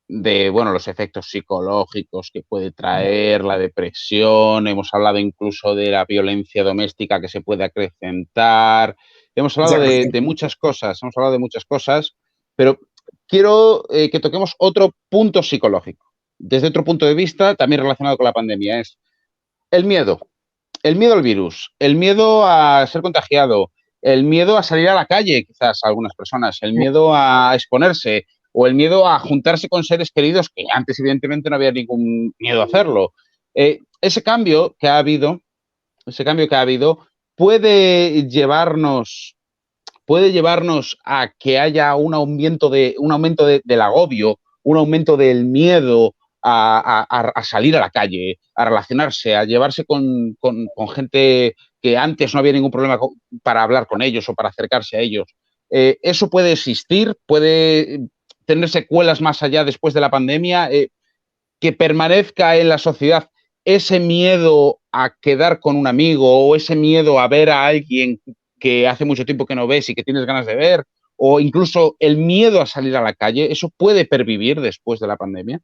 bueno, los efectos psicológicos que puede traer la depresión, hemos hablado incluso de la violencia doméstica que se puede acrecentar, hemos hablado de muchas cosas, pero quiero que toquemos otro punto psicológico, desde otro punto de vista también relacionado con la pandemia, es el miedo. El miedo al virus, el miedo a ser contagiado, el miedo a salir a la calle, quizás a algunas personas, el miedo a exponerse o el miedo a juntarse con seres queridos que antes evidentemente no había ningún miedo a hacerlo. Ese cambio que ha habido, puede llevarnos, puede llevarnos a que haya un aumento del agobio, un aumento del miedo a salir a la calle, a relacionarse, a llevarse con gente que antes no había ningún problema para hablar con ellos o para acercarse a ellos. ¿Eso puede existir? ¿Puede tener secuelas más allá después de la pandemia? ¿Que permanezca en la sociedad ese miedo a quedar con un amigo o ese miedo a ver a alguien que hace mucho tiempo que no ves y que tienes ganas de ver, o incluso el miedo a salir a la calle, eso puede pervivir después de la pandemia?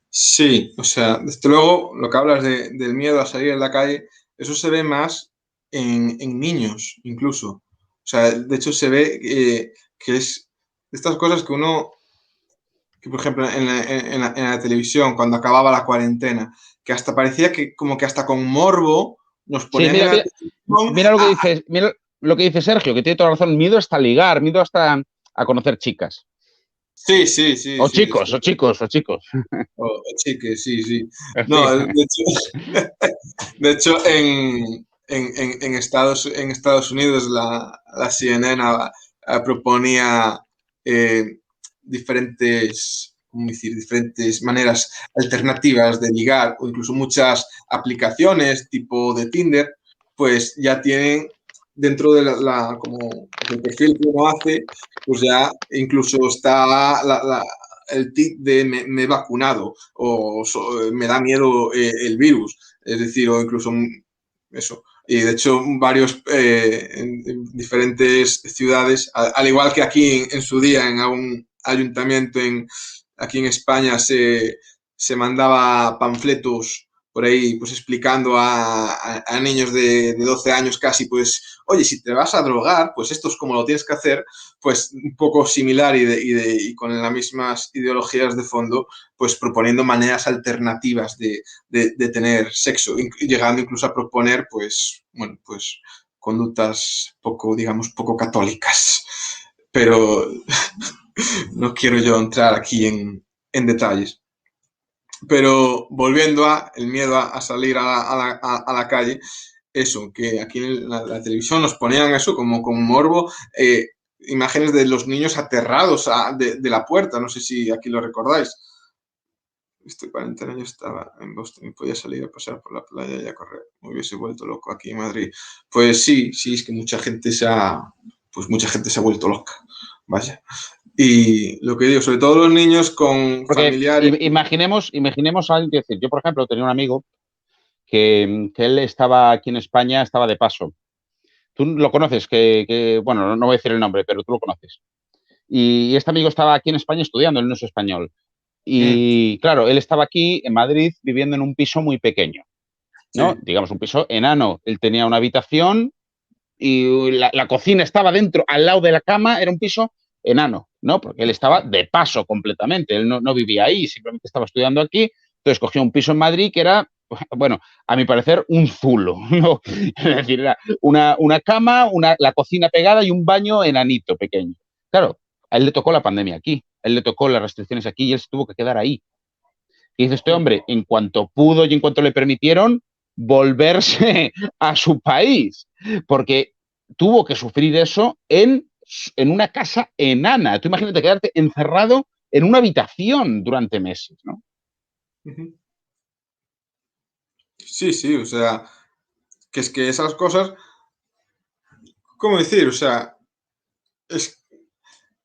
Sí, o sea, desde luego lo que hablas del miedo a salir en la calle, eso se ve más en niños incluso. O sea, de hecho se ve que es de estas cosas que uno, que por ejemplo en la televisión, cuando acababa la cuarentena, que hasta parecía que como que hasta con morbo nos Sí, ponían en la televisión mira lo que dice, mira lo que dice Sergio, que tiene toda la razón, miedo hasta ligar, miedo hasta a conocer chicas. Sí, sí, sí, O sí, chicos, o chicos, o chicos. sí, que sí, sí. En No, fin, de hecho en Estados Unidos la CNN proponía diferentes ¿cómo decir?, diferentes maneras alternativas de ligar, o incluso muchas aplicaciones tipo de Tinder, pues ya tienen dentro de como el perfil que uno hace, pues ya incluso está el tic de me he vacunado o me da miedo el virus, es decir, o incluso eso. Y de hecho, varios en diferentes ciudades, al igual que aquí en su día, en algún ayuntamiento aquí en España se mandaba panfletos por ahí, pues explicando a niños de 12 años casi, pues, oye, si te vas a drogar, pues esto es como lo tienes que hacer, pues un poco similar y con las mismas ideologías de fondo, pues proponiendo maneras alternativas de tener sexo, llegando incluso a proponer, pues, bueno, pues conductas poco, digamos, poco católicas. Pero no quiero yo entrar aquí en detalles. Pero volviendo a el miedo a salir a la calle, eso, que aquí en la televisión nos ponían eso como con morbo, imágenes de los niños aterrados de la puerta, no sé si aquí lo recordáis. Este cuarentena yo estaba en Boston y podía salir a pasar por la playa y a correr. Me hubiese vuelto loco aquí en Madrid. Pues sí, es que mucha gente se ha vuelto loca. Vaya. Y lo que digo, sobre todo los niños con Porque familiares. imaginemos a alguien que decir, yo por ejemplo tenía un amigo que él estaba aquí en España, estaba de paso. Tú lo conoces, bueno, no voy a decir el nombre, pero tú lo conoces. Y este amigo estaba aquí en España estudiando, él no es español. Y claro, él estaba aquí en Madrid viviendo en un piso muy pequeño, ¿no? Sí. Digamos, un piso enano. Él tenía una habitación y la cocina estaba dentro, al lado de la cama, era un piso enano, ¿no? Porque él estaba de paso completamente, él no vivía ahí, simplemente estaba estudiando aquí, entonces cogió un piso en Madrid que era, bueno, a mi parecer, un zulo, ¿no? Es decir, era una cama, la cocina pegada y un baño enanito pequeño. Claro, a él le tocó la pandemia aquí, a él le tocó las restricciones aquí y él se tuvo que quedar ahí. Y dice este hombre, en cuanto pudo y en cuanto le permitieron, volverse a su país, porque tuvo que sufrir eso en una casa enana. Tú imagínate quedarte encerrado en una habitación durante meses, ¿no? Sí, o sea, que es que esas cosas, ¿cómo decir? O sea, es,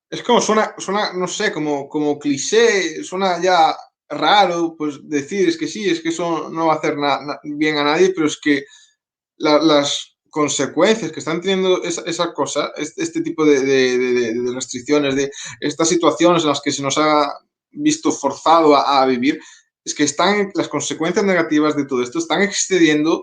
es como suena, no sé, como cliché, suena ya raro, pues decir es que sí, es que eso no va a hacer bien a nadie, pero es que las consecuencias que están teniendo esa cosa, este tipo de restricciones, de estas situaciones en las que se nos ha visto forzado a vivir, es que las consecuencias negativas de todo esto están excediendo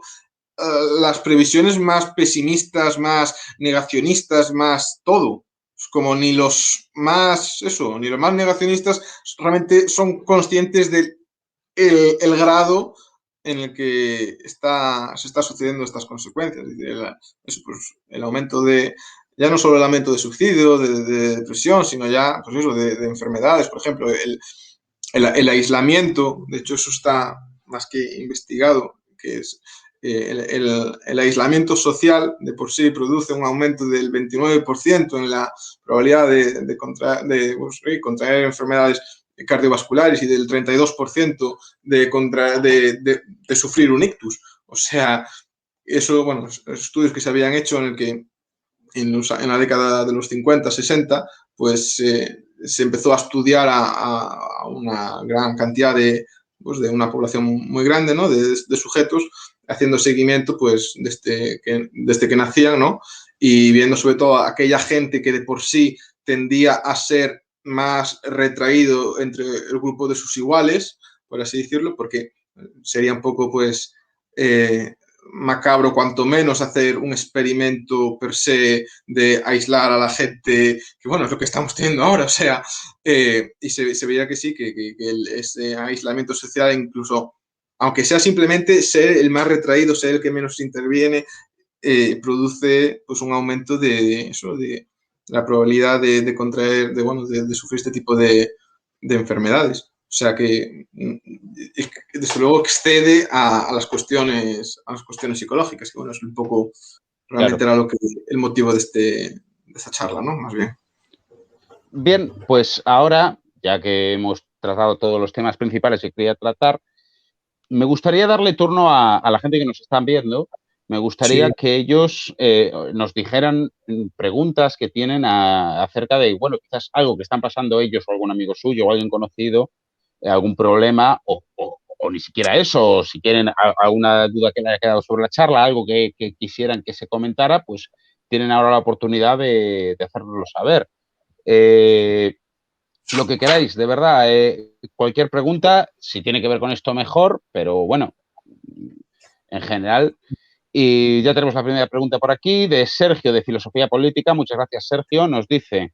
las previsiones más pesimistas, más negacionistas, más todo. Como ni los más negacionistas realmente son conscientes del el grado en el que se está sucediendo estas consecuencias. Pues, el aumento ya no solo el aumento de suicidio, de depresión, sino ya, pues eso, de enfermedades, por ejemplo, el aislamiento, de hecho eso está más que investigado, que es el aislamiento social de por sí produce un aumento del 29% en la probabilidad contraer enfermedades cardiovasculares y del 32% de sufrir un ictus. O sea, eso, bueno, estudios que se habían hecho en el que en la década de los 50, 60, pues se empezó a estudiar a una gran cantidad de una población muy grande, ¿no? De sujetos, haciendo seguimiento, pues, desde que nacían, ¿no? Y viendo sobre todo a aquella gente que de por sí tendía a ser más retraído entre el grupo de sus iguales, por así decirlo, porque sería un poco, pues, macabro cuanto menos hacer un experimento per se de aislar a la gente, que bueno, es lo que estamos teniendo ahora, o sea, y se veía que sí, que ese aislamiento social incluso, aunque sea simplemente ser el más retraído, ser el que menos interviene, produce pues un aumento de eso, de la probabilidad de contraer, de sufrir este tipo de enfermedades. O sea que desde luego excede a las cuestiones psicológicas, que bueno, es un poco realmente Claro. era el motivo de esta charla, ¿no? Más bien. Bien, pues ahora, ya que hemos tratado todos los temas principales que quería tratar. Me gustaría darle turno a la gente que nos están viendo. Me gustaría Sí, que ellos nos dijeran preguntas que tienen acerca de, bueno, quizás algo que están pasando ellos o algún amigo suyo o alguien conocido, algún problema o ni siquiera eso, o si quieren alguna duda que le haya quedado sobre la charla, algo que quisieran que se comentara, pues tienen ahora la oportunidad de hacernoslo saber. Eh, lo que queráis, de verdad. Cualquier pregunta, si tiene que ver con esto, mejor, pero bueno, en general. Y ya tenemos la primera pregunta por aquí de Sergio de Filosofía Política. Muchas gracias, Sergio. Nos dice,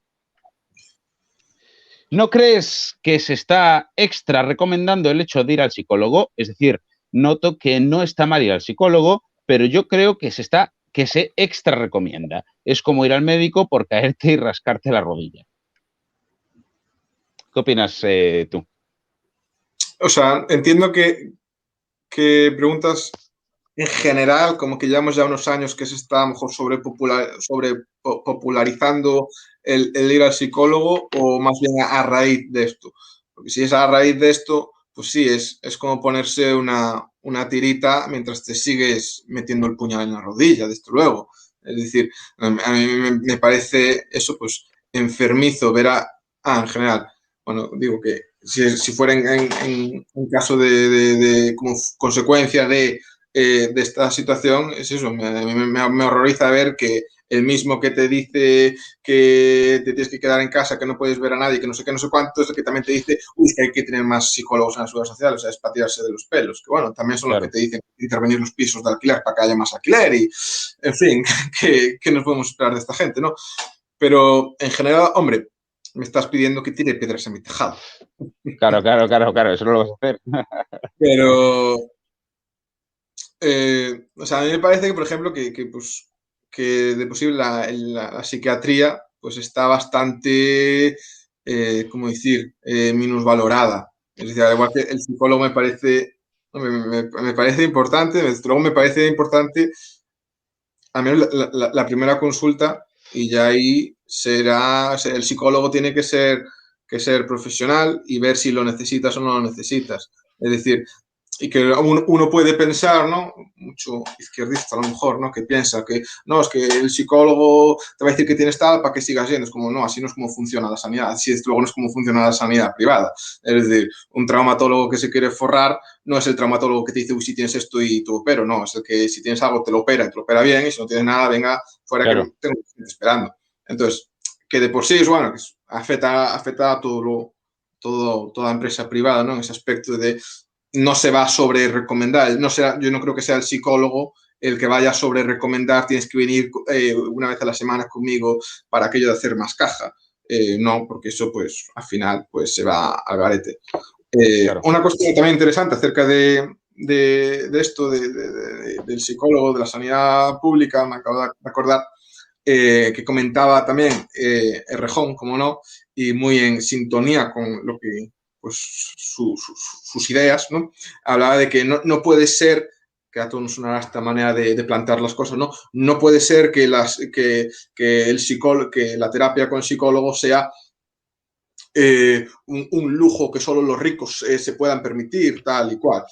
¿no crees que se está extra recomendando el hecho de ir al psicólogo? Es decir, noto que no está mal ir al psicólogo, pero yo creo que se extra recomienda. Es como ir al médico por caerte y rascarte la rodilla. ¿Qué opinas tú? o sea, entiendo que preguntas en general, como que llevamos ya unos años que se está a lo mejor popularizando el ir al psicólogo o más bien a raíz de esto. Porque si es a raíz de esto, pues sí, es como ponerse una tirita mientras te sigues metiendo el puñal en la rodilla, desde luego. Es decir, a mí me parece eso pues enfermizo ver en general, bueno, digo que si fuera en caso de como consecuencia de esta situación, es eso, me horroriza ver que el mismo que te dice que te tienes que quedar en casa, que no puedes ver a nadie, que no sé qué, no sé cuánto, es el que también te dice, uy, que hay que tener más psicólogos en la seguridad social, o sea, es para tirarse de los pelos, que bueno, también son los que Claro. te dicen intervenir los pisos de alquiler para que haya más alquiler y, en fin, que nos podemos esperar de esta gente, ¿no? Pero en general, hombre, me estás pidiendo que tire piedras a mi tejado. Claro, claro, claro, claro, eso no lo vas a hacer. Pero, o sea, a mí me parece que, por ejemplo, pues, que de posible la psiquiatría pues está bastante, ¿cómo decir?, minusvalorada. Es decir, al igual que el psicólogo me parece, me parece importante, desde luego me parece importante al menos la primera consulta y ya ahí será, el psicólogo tiene que ser profesional y ver si lo necesitas o no lo necesitas. Es decir, y que uno puede pensar, ¿no? Mucho izquierdista a lo mejor, ¿no? Que piensa que, no, es que el psicólogo te va a decir que tienes tal para que sigas yendo. Es como, no, así no es como funciona la sanidad. Así es, luego no es como funciona la sanidad privada. Es decir, un traumatólogo que se quiere forrar no es el traumatólogo que te dice, uy, si tienes esto y tú opero, no, es el que si tienes algo te lo opera y te lo opera bien y si no tienes nada, venga, fuera que Claro, tengo gente esperando. Entonces, que de por sí es bueno, que afecta a toda empresa privada, ¿no? En ese aspecto de no se va a sobre recomendar, no será, yo no creo que sea el psicólogo el que vaya a sobre recomendar, tienes que venir una vez a la semana conmigo para aquello de hacer más caja. No, porque eso pues al final pues se va al garete. claro. Una cuestión también interesante acerca de esto, del psicólogo, de la sanidad pública, me acabo de acordar, que comentaba también Errejón, como no, y muy en sintonía con lo que, pues, sus ideas, ¿no? Hablaba de que no puede ser, que a todos nos sonará esta manera de plantear las cosas, ¿no? No puede ser que la terapia con psicólogo sea un lujo que solo los ricos se puedan permitir, tal y cual.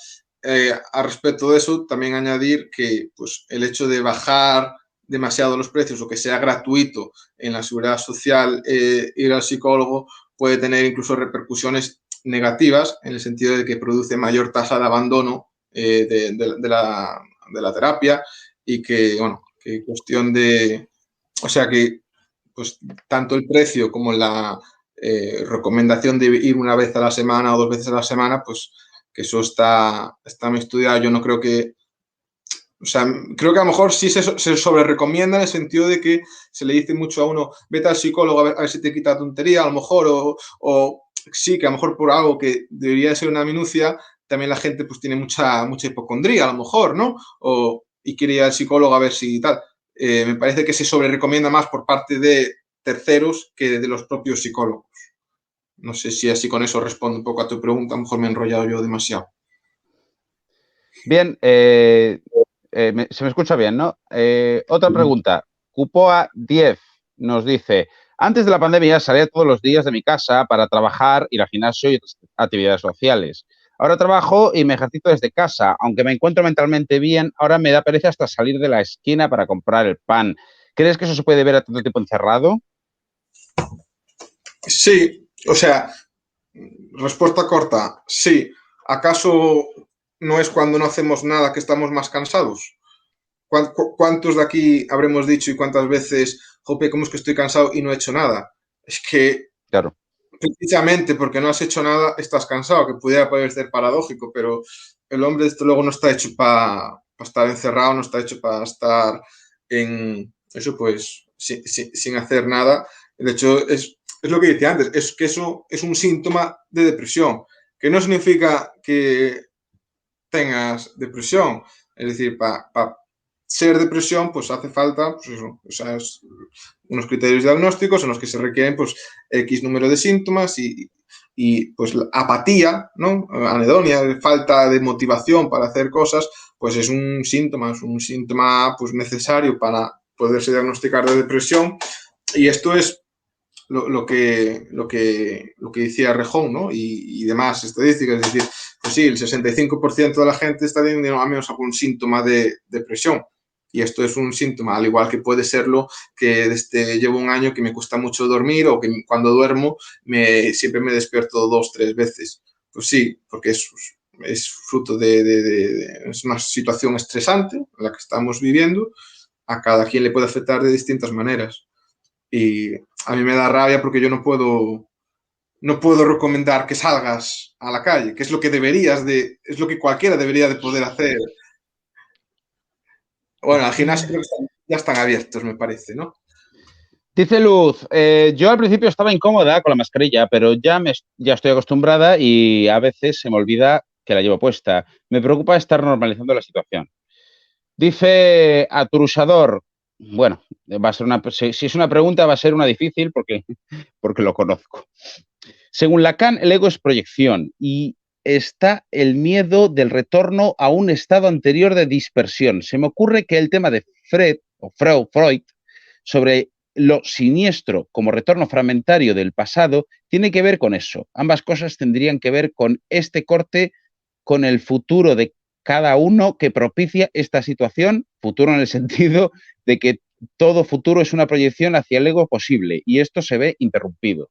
A respecto de eso, también añadir que pues, el hecho de bajar demasiado los precios o que sea gratuito en la seguridad social ir al psicólogo puede tener incluso repercusiones negativas en el sentido de que produce mayor tasa de abandono de la terapia y que, bueno, que cuestión de, o sea que pues tanto el precio como la recomendación de ir una vez a la semana o dos veces a la semana, pues que eso está muy estudiado. Yo no creo que, o sea, creo que a lo mejor sí se sobre recomienda en el sentido de que se le dice mucho a uno, vete al psicólogo a ver si te quita tontería, a lo mejor, o sí, que a lo mejor por algo que debería ser una minucia, también la gente pues tiene mucha hipocondría, a lo mejor, ¿no? Y quiere ir al psicólogo a ver si tal. Me parece que se sobre recomienda más por parte de terceros que de los propios psicólogos. No sé si así con eso respondo un poco a tu pregunta, a lo mejor me he enrollado yo demasiado. Bien, se me escucha bien, ¿no? Otra pregunta. Cupoa 10 nos dice, Antes de la pandemia salía todos los días de mi casa para trabajar, ir al gimnasio y otras actividades sociales. Ahora trabajo y me ejercito desde casa. Aunque me encuentro mentalmente bien, ahora me da pereza hasta salir de la esquina para comprar el pan. ¿Crees que eso se puede ver a tanto tiempo encerrado? Sí, o sea, respuesta corta, sí. ¿Acaso no es cuando no hacemos nada que estamos más cansados? ¿Cuántos de aquí habremos dicho y cuántas veces, jope, cómo es que estoy cansado y no he hecho nada? Es que Claro, precisamente porque no has hecho nada estás cansado, que pudiera parecer paradójico, pero el hombre desde luego no está hecho para estar encerrado, no está hecho para estar en eso pues sin hacer nada. De hecho, es lo que decía antes, es que eso es un síntoma de depresión, que no significa que tengas depresión. Es decir, para ser depresión, pues hace falta pues eso, o sea, unos criterios diagnósticos en los que se requieren pues X número de síntomas y pues la apatía, ¿no? Anedonia, falta de motivación para hacer cosas, pues es un síntoma pues necesario para poderse diagnosticar de depresión. Y esto es lo que decía Rejón, ¿no? Y demás estadísticas, es decir, pues sí, el 65% de la gente está teniendo al menos algún síntoma de depresión. Y esto es un síntoma, al igual que puede serlo que llevo un año que me cuesta mucho dormir o que cuando duermo siempre me despierto 2, 3 veces. Pues sí, porque es fruto es una situación estresante la que estamos viviendo. A cada quien le puede afectar de distintas maneras. Y a mí me da rabia porque yo no puedo recomendar que salgas a la calle, que es lo que es lo que cualquiera debería de poder hacer. Bueno, al gimnasio creo que ya están abiertos, me parece, ¿no? dice Luz, yo al principio estaba incómoda con la mascarilla, pero ya estoy acostumbrada y a veces se me olvida que la llevo puesta. Me preocupa estar normalizando la situación. Dice Aturusador, bueno, va a ser si es una pregunta va a ser una difícil porque lo conozco. Según Lacan, el ego es proyección y está el miedo del retorno a un estado anterior de dispersión. Se me ocurre que el tema de Freud sobre lo siniestro como retorno fragmentario del pasado tiene que ver con eso. Ambas cosas tendrían que ver con este corte con el futuro de cada uno que propicia esta situación, futuro en el sentido de que todo futuro es una proyección hacia el ego posible y esto se ve interrumpido.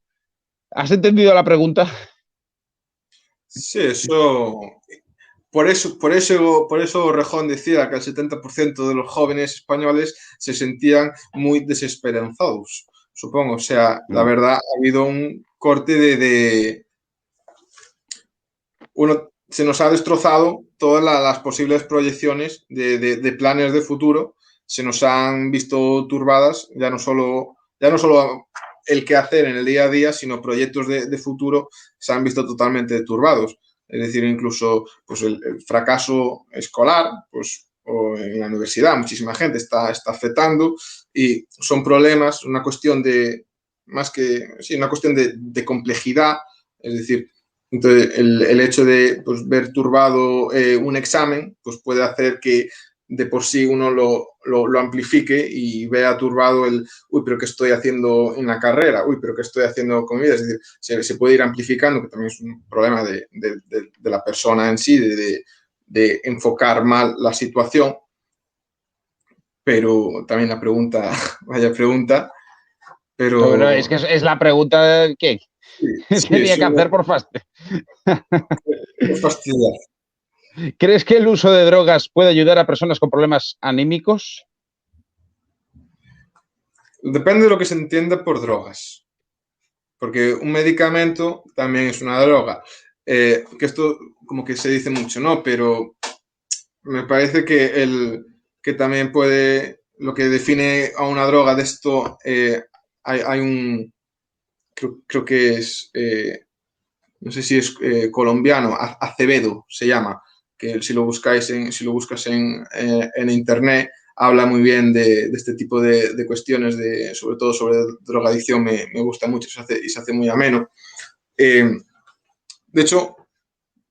¿Has entendido la pregunta? Sí, eso. Por eso Rejón decía que el 70% de los jóvenes españoles se sentían muy desesperanzados, supongo. O sea, la Mm. verdad, ha habido un corte se nos ha destrozado todas las posibles proyecciones de planes de futuro, se nos han visto turbadas, ya no solo el qué hacer en el día a día, sino proyectos de futuro se han visto totalmente turbados. Es decir, incluso pues el fracaso escolar, pues, o en la universidad, muchísima gente está afectando y son problemas, una cuestión una cuestión de complejidad, es decir, entonces, el hecho de pues, ver turbado un examen pues puede hacer que de por sí uno lo amplifique y vea turbado uy, pero ¿qué estoy haciendo en la carrera? Uy, pero ¿qué estoy haciendo con mi vida? Es decir, se puede ir amplificando, que también es un problema de la persona en sí, de enfocar mal la situación, pero también la pregunta, vaya pregunta, Bueno, es pero que es la pregunta que sí, sí tenía que hacer por fastidio. es fastidiar. ¿Crees que el uso de drogas puede ayudar a personas con problemas anímicos? Depende de lo que se entienda por drogas, porque un medicamento también es una droga. Que esto como que se dice mucho, ¿no? Pero me parece que también lo que define a una droga de esto, hay creo que es, no sé si es colombiano, Acevedo se llama, que si lo buscas en internet, habla muy bien de este tipo de cuestiones, sobre todo sobre drogadicción, me gusta mucho y se hace muy ameno. Eh, de hecho,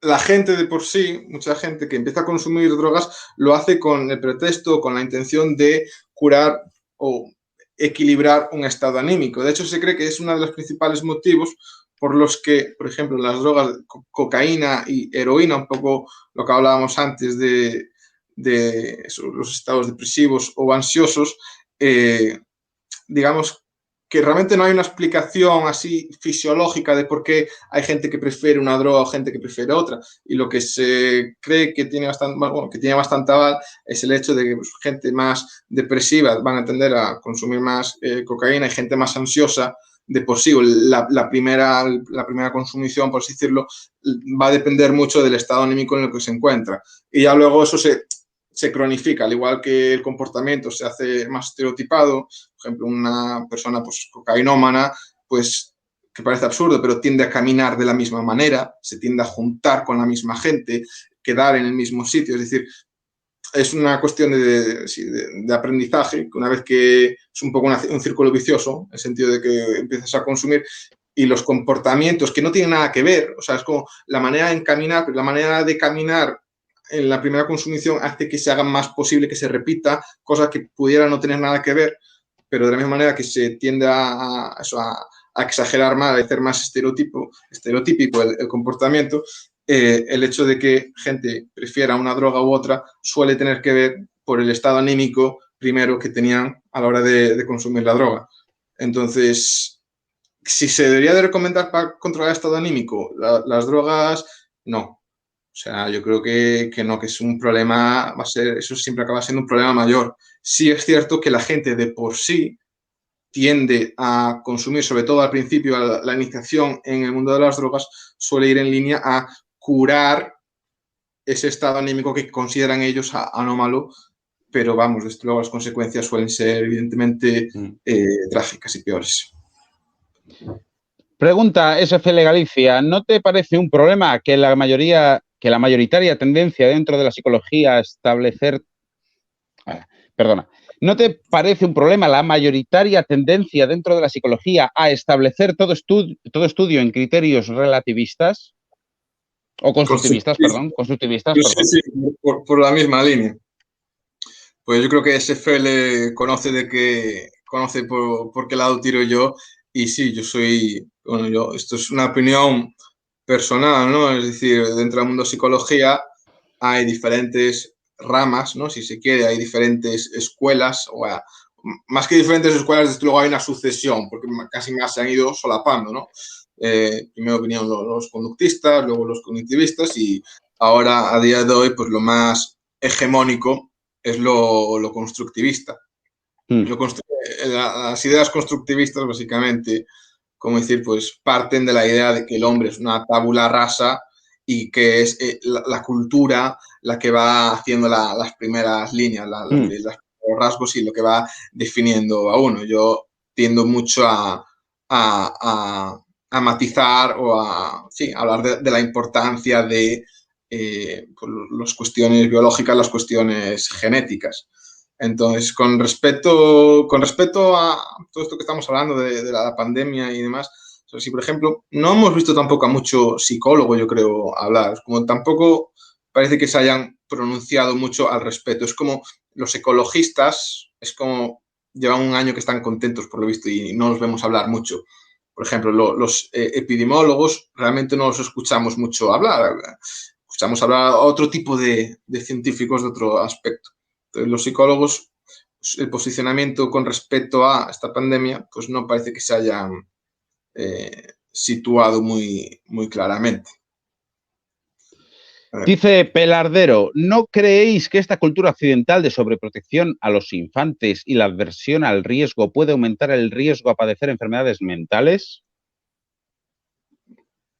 la gente de por sí, mucha gente que empieza a consumir drogas, lo hace con el pretexto, con la intención de curar o equilibrar un estado anímico. De hecho, se cree que es uno de los principales motivos por los que, por ejemplo, las drogas, cocaína y heroína, un poco lo que hablábamos antes de los estados depresivos o ansiosos, digamos que realmente no hay una explicación así fisiológica de por qué hay gente que prefiere una droga o gente que prefiere otra. Y lo que se cree que tiene bastante aval es el hecho de que pues, gente más depresiva van a tender a consumir más cocaína y gente más ansiosa de por sí, la primera consumición, por así decirlo, va a depender mucho del estado anímico en el que se encuentra. Y ya luego eso se cronifica, al igual que el comportamiento se hace más estereotipado. Por ejemplo, una persona pues, cocainómana, pues que parece absurdo, pero tiende a caminar de la misma manera, se tiende a juntar con la misma gente, quedar en el mismo sitio. Es decir, es una cuestión de aprendizaje, que una vez que es un poco un círculo vicioso, en el sentido de que empiezas a consumir y los comportamientos que no tienen nada que ver, o sea, es como la manera de caminar, la manera de caminar en la primera consumición hace que se haga más posible que se repita cosas que pudieran no tener nada que ver, pero de la misma manera que se tiende a exagerar más, a hacer más estereotípico el comportamiento, el hecho de que gente prefiera una droga u otra suele tener que ver por el estado anímico primero que tenían a la hora de consumir la droga. Entonces, si se debería de recomendar para controlar el estado anímico, las drogas, no. O sea, yo creo que no, que es un problema, eso siempre acaba siendo un problema mayor. Sí es cierto que la gente de por sí tiende a consumir, sobre todo al principio, la iniciación en el mundo de las drogas, suele ir en línea a curar ese estado anímico que consideran ellos anómalo, pero vamos, desde luego las consecuencias suelen ser evidentemente trágicas y peores. Pregunta SFL Galicia, ¿no te parece un problema que la mayoritaria tendencia dentro de la psicología a establecer... ¿No te parece un problema la mayoritaria tendencia dentro de la psicología a establecer todo estudio en criterios relativistas? O constructivistas, perdón. Sí, por la misma línea. Pues yo creo que SFL conoce por qué lado tiro yo. Y sí, esto es una opinión personal, ¿no? Es decir, dentro del mundo de psicología hay diferentes ramas, ¿no? Si se quiere, hay diferentes escuelas, más que diferentes escuelas, desde luego hay una sucesión, porque casi más se han ido solapando, ¿no? Primero vinieron los conductistas, luego los cognitivistas y ahora, a día de hoy, pues lo más hegemónico es lo constructivista. Las ideas constructivistas, básicamente, como decir, pues parten de la idea de que el hombre es una tabula rasa y que es la cultura la que va haciendo las primeras líneas, los rasgos y lo que va definiendo a uno. Yo tiendo mucho a matizar o a hablar de la importancia de pues, las cuestiones biológicas, las cuestiones genéticas. Entonces, con respecto a todo esto que estamos hablando de la pandemia y demás, o sea, si por ejemplo no hemos visto tampoco a mucho psicólogo, yo creo, hablar, como tampoco parece que se hayan pronunciado mucho al respecto. Es como los ecologistas, es como llevan un año que están contentos por lo visto y no los vemos hablar mucho. Por ejemplo, los epidemiólogos realmente no los escuchamos mucho hablar. Escuchamos hablar a otro tipo de científicos de otro aspecto. Entonces, los psicólogos, el posicionamiento con respecto a esta pandemia, pues no parece que se hayan situado muy, muy claramente. Dice Pelardero, ¿no creéis que esta cultura occidental de sobreprotección a los infantes y la aversión al riesgo puede aumentar el riesgo a padecer enfermedades mentales?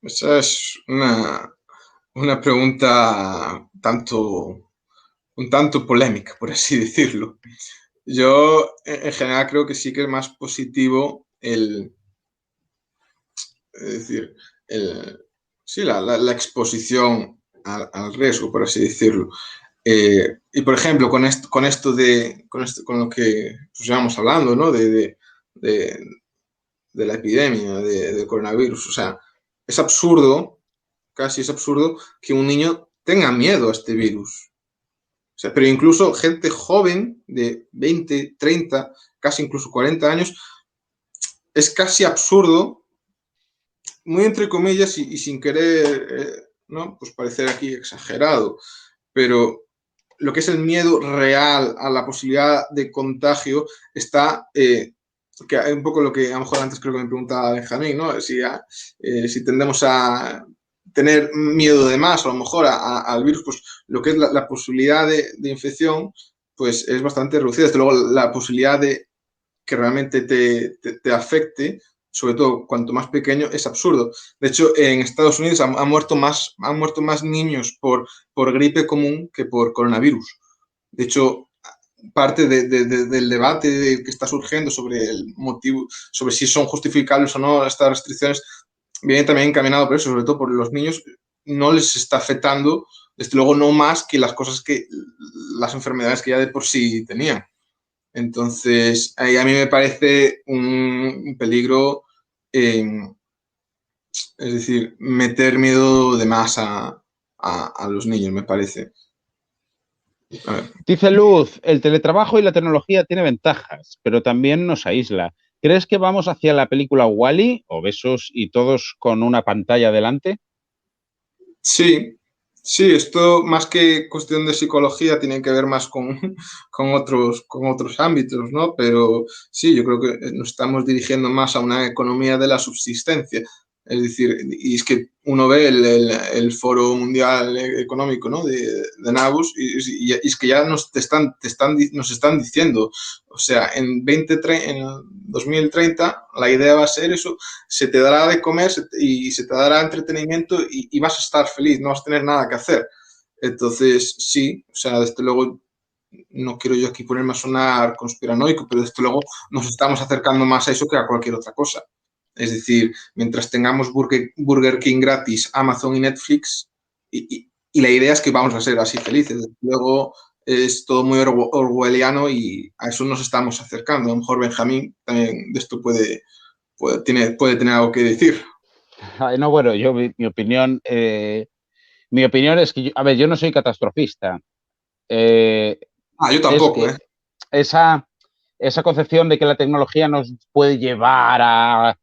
Esa es una pregunta un tanto polémica, por así decirlo. Yo, en general, creo que sí que es más positivo la exposición al riesgo, por así decirlo. Y por ejemplo, con lo que pues, llevamos hablando, ¿no? De la epidemia, del coronavirus. O sea, es absurdo, casi es absurdo, que un niño tenga miedo a este virus. sea, pero incluso gente joven de 20, 30, casi incluso 40 años, es casi absurdo, muy entre comillas y sin querer, ¿no? Pues parecer aquí exagerado, pero lo que es el miedo real a la posibilidad de contagio está, que es un poco lo que a lo mejor antes creo que me preguntaba Benjamín, ¿no? Si tendemos a tener miedo de más, a lo mejor al virus, pues lo que es la posibilidad de infección, pues es bastante reducida. Desde luego, la posibilidad de que realmente te afecte, sobre todo cuanto más pequeño, es absurdo. De hecho, en Estados Unidos han muerto más niños por gripe común que por coronavirus. De hecho, parte del debate que está surgiendo sobre el motivo, sobre si son justificables o no estas restricciones, viene también encaminado por eso, sobre todo por los niños, no les está afectando, desde luego no más que las enfermedades que ya de por sí tenían. Entonces, ahí a mí me parece un peligro, es decir, meter miedo de más a los niños, me parece. A ver. Dice Luz, el teletrabajo y la tecnología tiene ventajas, pero también nos aísla. ¿Crees que vamos hacia la película Wall-E, obesos y todos con una pantalla delante? Sí, sí, esto más que cuestión de psicología tiene que ver más con otros ámbitos, ¿no? Pero sí, yo creo que nos estamos dirigiendo más a una economía de la subsistencia. Es decir, y es que uno ve el Foro Mundial Económico, ¿no? de Davos y es que ya nos están diciendo, o sea, en 2030 la idea va a ser eso, se te dará de comer y se te dará entretenimiento y vas a estar feliz, no vas a tener nada que hacer. Entonces, sí, o sea, desde luego, no quiero yo aquí ponerme a sonar conspiranoico, pero desde luego nos estamos acercando más a eso que a cualquier otra cosa. Es decir, mientras tengamos Burger King gratis, Amazon y Netflix, y la idea es que vamos a ser así felices. Desde luego, es todo muy orwelliano y a eso nos estamos acercando. A lo mejor Benjamín también de esto puede tener algo que decir. Ay, no, bueno, yo mi opinión es que, a ver, yo no soy catastrofista. Yo Es tampoco, que ¿eh? esa, esa concepción de que la tecnología nos puede llevar a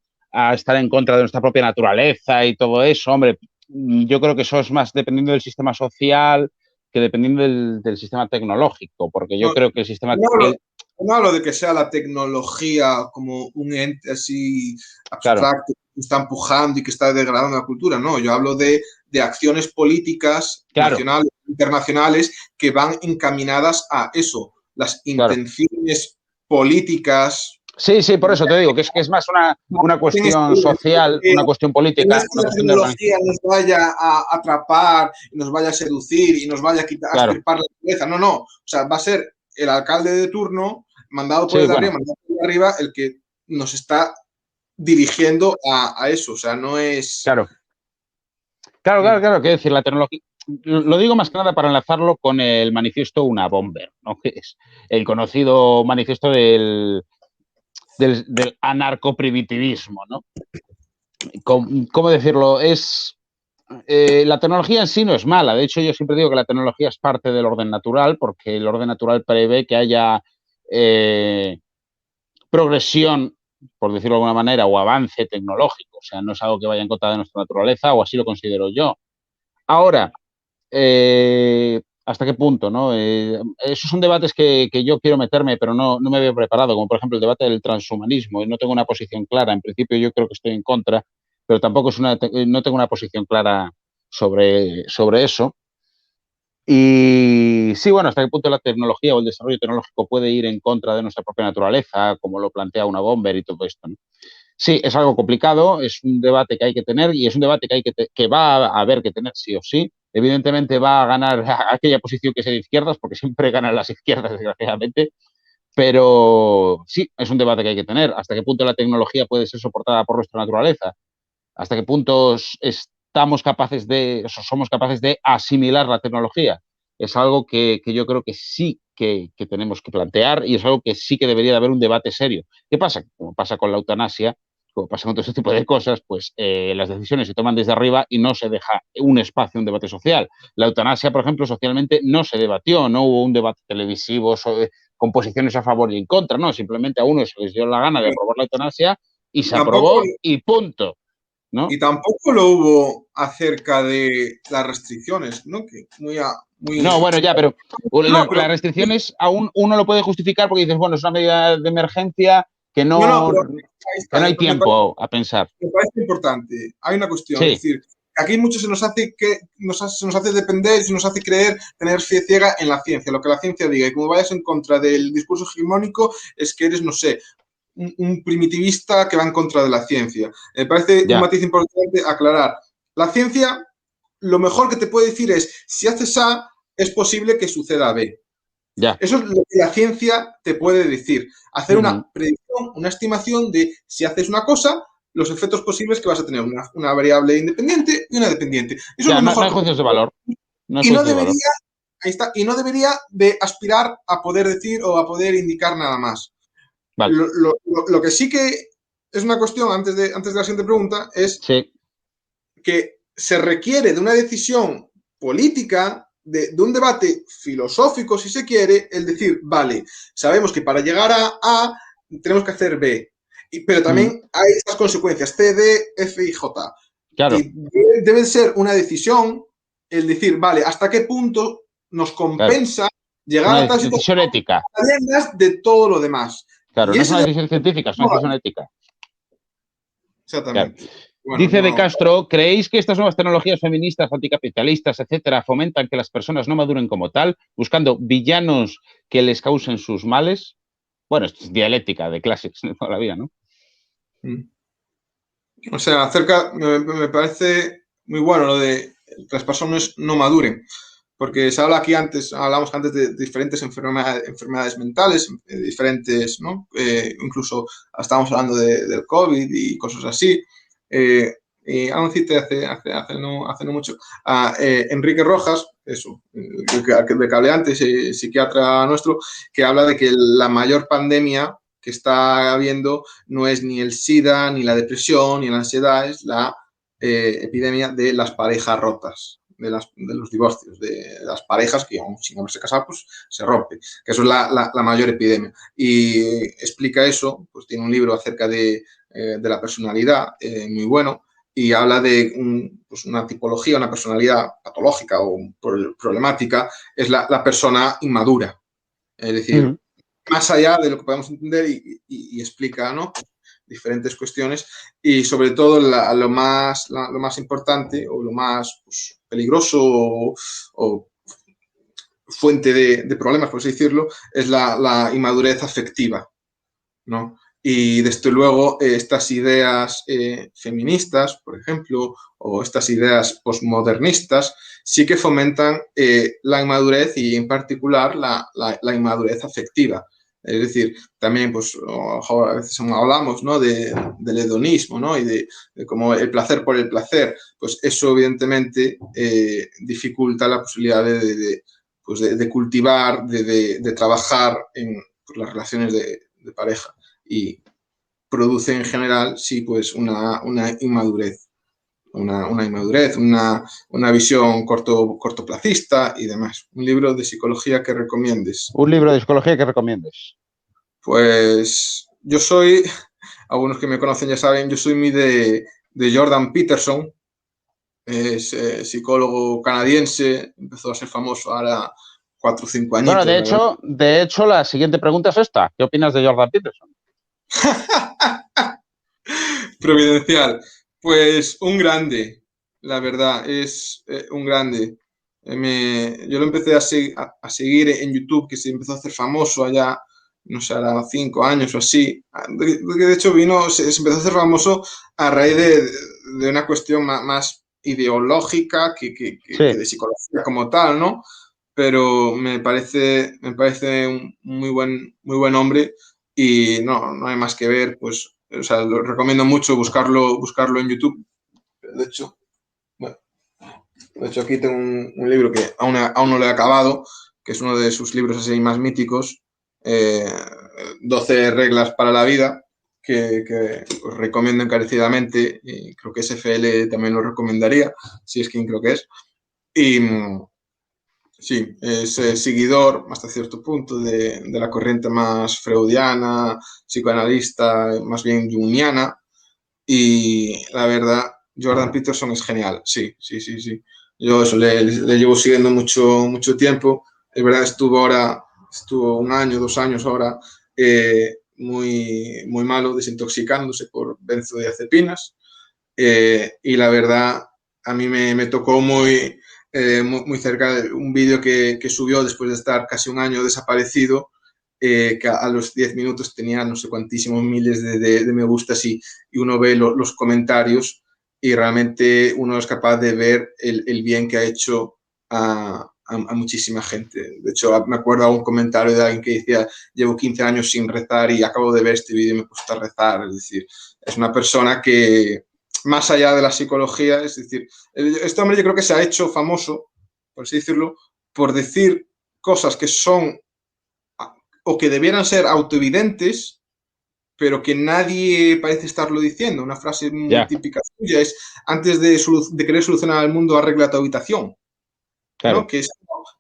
estar en contra de nuestra propia naturaleza y todo eso, hombre, yo creo que eso es más dependiendo del sistema social que dependiendo del sistema tecnológico, porque yo No, creo que el sistema... no hablo, no hablo de que sea la tecnología como un ente así claro, abstracto que está empujando y que está degradando la cultura, no, yo hablo de acciones políticas claro, nacionales, internacionales, que van encaminadas a eso, las claro. intenciones políticas. Sí, sí, por eso te digo, que es más una cuestión social, una cuestión Que no política, es que una la cuestión de tecnología organización. nos vaya a atrapar, nos vaya a seducir y nos vaya a Claro, estirpar la cabeza. No, no. O sea, va a ser el alcalde de turno, mandado por sí, el de arriba, bueno, mandado por el de arriba, el que nos está dirigiendo a eso. O sea, no es. claro. Claro, claro, claro, quiero decir, la tecnología, lo digo más que nada para enlazarlo con el manifiesto Una Bomber, ¿no? Que es el conocido manifiesto del anarcoprimitivismo, ¿no? ¿Cómo decirlo? La tecnología en sí no es mala. De hecho, yo siempre digo que la tecnología es parte del orden natural, porque el orden natural prevé que haya eh, progresión, por decirlo de alguna manera, o avance tecnológico. O sea, no es algo que vaya en contra de nuestra naturaleza, o así lo considero yo. Ahora, ¿hasta qué punto? ¿No? Esos son debates que yo quiero meterme, pero no me veo preparado, como por ejemplo el debate del transhumanismo. Y no tengo una posición clara. En principio yo creo que estoy en contra, pero tampoco no tengo una posición clara sobre eso. Y sí, bueno, hasta qué punto la tecnología o el desarrollo tecnológico puede ir en contra de nuestra propia naturaleza, como lo plantea una Bomber y todo esto, ¿no? Sí, es algo complicado, es un debate que hay que tener y es un debate que va a haber que tener sí o sí. Evidentemente va a ganar aquella posición que sea de izquierdas, porque siempre ganan las izquierdas, desgraciadamente, pero sí, es un debate que hay que tener. ¿Hasta qué punto la tecnología puede ser soportada por nuestra naturaleza? ¿Hasta qué punto somos capaces de asimilar la tecnología? Es algo que yo creo que sí que tenemos que plantear y es algo que sí que debería de haber un debate serio. ¿Qué pasa? Como pasa con la eutanasia, como pasa con todo este tipo de cosas, pues las decisiones se toman desde arriba y no se deja un espacio, un debate social. La eutanasia, por ejemplo, socialmente no se debatió, no hubo un debate televisivo con posiciones a favor y en contra, no, simplemente a uno se les dio la gana de aprobar la eutanasia y Y se tampoco, aprobó y punto, ¿no? y tampoco lo hubo acerca de las restricciones, ¿no? Que No, bueno, ya, pero no, pero las restricciones aún uno lo puede justificar porque dices, bueno, es una medida de emergencia no, pero ahí que no está. hay tiempo a pensar. Me parece importante. Hay una cuestión, es Sí, decir, aquí mucho se nos hace se nos hace depender, se nos hace creer, tener fe ciega en la ciencia, lo que la ciencia diga. Y como vayas en contra del discurso hegemónico, es que eres, no sé, un primitivista que va en contra de la ciencia. Me parece un ya, matiz importante aclarar. La ciencia, lo mejor que te puede decir es, si haces A, es posible que suceda B. ya. Eso es lo que la ciencia te puede decir. Hacer Uh-huh. una predicción, una estimación de si haces una cosa, los efectos posibles que vas a tener una variable independiente y una dependiente. Eso es Ya, lo no mejor hay que puedes juicios de hacer. valor. No hay Y no juicios de valor. debería, ahí está, y no debería de aspirar a poder decir o a poder indicar nada más. Vale, Lo que sí que es una cuestión, antes de la siguiente pregunta, es sí, que se requiere de una decisión política, de un debate filosófico, si se quiere, el decir, vale, sabemos que para llegar a tenemos que hacer B, pero también hay estas consecuencias, C, D, F y J. claro, Y debe ser una decisión el decir, vale, hasta qué punto nos claro. compensa llegar Una a tal decisión situación ética. a sabiendas de todo lo demás. Claro, Y no es ese una debate, decisión científica, es una decisión ética. Claro. exactamente. Bueno, Dice De no, Castro, ¿creéis que estas nuevas tecnologías feministas, anticapitalistas, etcétera, fomentan que las personas no maduren como tal, buscando villanos que les causen sus males? Bueno, esto es dialéctica de clases de toda la vida, ¿no? o sea, me parece muy bueno lo de que las personas no maduren, porque se habla aquí antes, hablamos antes de diferentes enfermedades mentales, diferentes, ¿no? Incluso estábamos hablando del COVID y cosas así. Y aún cité hace no mucho a Enrique Rojas, eso, de que hablé antes, psiquiatra nuestro, que habla de que la mayor pandemia que está habiendo no es ni el SIDA, ni la depresión, ni la ansiedad, es la epidemia de las parejas rotas, de los divorcios, de las parejas que aún sin haberse casado, pues se rompen, que eso es la mayor epidemia. Y explica eso, pues tiene un libro acerca de la personalidad, muy bueno, y habla de pues una tipología, una personalidad patológica o problemática, es la persona inmadura. Es decir, Uh-huh. más allá de lo que podemos entender y explica, ¿no? Diferentes cuestiones y sobre todo lo más importante o lo más pues, peligroso o fuente de problemas, por así decirlo, es la inmadurez afectiva, ¿no? Y desde luego estas ideas feministas, por ejemplo, o estas ideas postmodernistas, sí que fomentan la inmadurez y en particular la inmadurez afectiva. Es decir, también pues a veces hablamos, ¿no? Del hedonismo, ¿no? Y de como el placer por el placer. Pues eso evidentemente dificulta la posibilidad pues de cultivar, de trabajar en pues, las relaciones de pareja y produce en general, sí, pues una inmadurez, una visión cortoplacista y demás. Un libro de psicología que recomiendes. Un libro de psicología que recomiendes. Pues yo soy, algunos que me conocen ya saben, yo soy muy de Jordan Peterson, es psicólogo canadiense, empezó a ser famoso ahora 4 o 5 Bueno, añitos, la verdad. de hecho, la siguiente pregunta es esta. ¿Qué opinas de Jordan Peterson? Providencial. Pues un grande, la verdad, es un grande. Yo lo empecé a seguir en YouTube, que se empezó a hacer famoso allá, no sé, ahora 5 años o así. De hecho, se empezó a hacer famoso a raíz de una cuestión más ideológica que Sí. de psicología como tal, ¿no? Pero me parece un muy buen hombre y no hay más que ver, pues, o sea, lo recomiendo mucho buscarlo en YouTube. De hecho, bueno, aquí tengo un libro que aún no lo he acabado, que es uno de sus libros así más míticos, 12 reglas para la vida, que os recomiendo encarecidamente, y creo que SFL también lo recomendaría, si es quien creo que es. Y sí, es seguidor hasta cierto punto de la corriente más freudiana, psicoanalista, más bien junguiana. Y la verdad, Jordan Peterson es genial. Sí, sí, sí, sí. Yo eso le llevo siguiendo mucho tiempo. Es verdad, estuvo 1 año, 2 años ahora muy malo, desintoxicándose por benzodiazepinas. Y la verdad, a mí me tocó muy cerca de un vídeo que subió después de estar casi 1 año desaparecido, que a los 10 minutos tenía no sé cuantísimos miles de me gustas y uno ve los comentarios y realmente uno es capaz de ver el bien que ha hecho a muchísima gente. De hecho, me acuerdo de un comentario de alguien que decía, llevo 15 años sin rezar y acabo de ver este vídeo y me he puesto a rezar. Es decir, es una persona que, más allá de la psicología, es decir, este hombre yo creo que se ha hecho famoso, por así decirlo, por decir cosas que son o que debieran ser autoevidentes, pero que nadie parece estarlo diciendo. Una frase muy Ya, típica suya es, antes de querer solucionar el mundo, arregla tu habitación, ¿no? claro, Que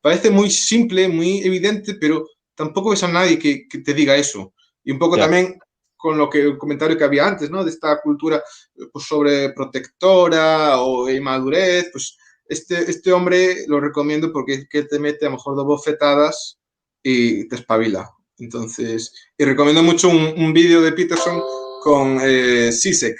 parece muy simple, muy evidente, pero tampoco ves a nadie que te diga eso. Y un poco ya. también con el comentario que había antes, ¿no? De esta cultura pues, sobre protectora o inmadurez, pues este hombre lo recomiendo porque es que te mete a lo mejor 2 bofetadas y te espabila. Entonces, y recomiendo mucho un vídeo de Peterson con Zizek.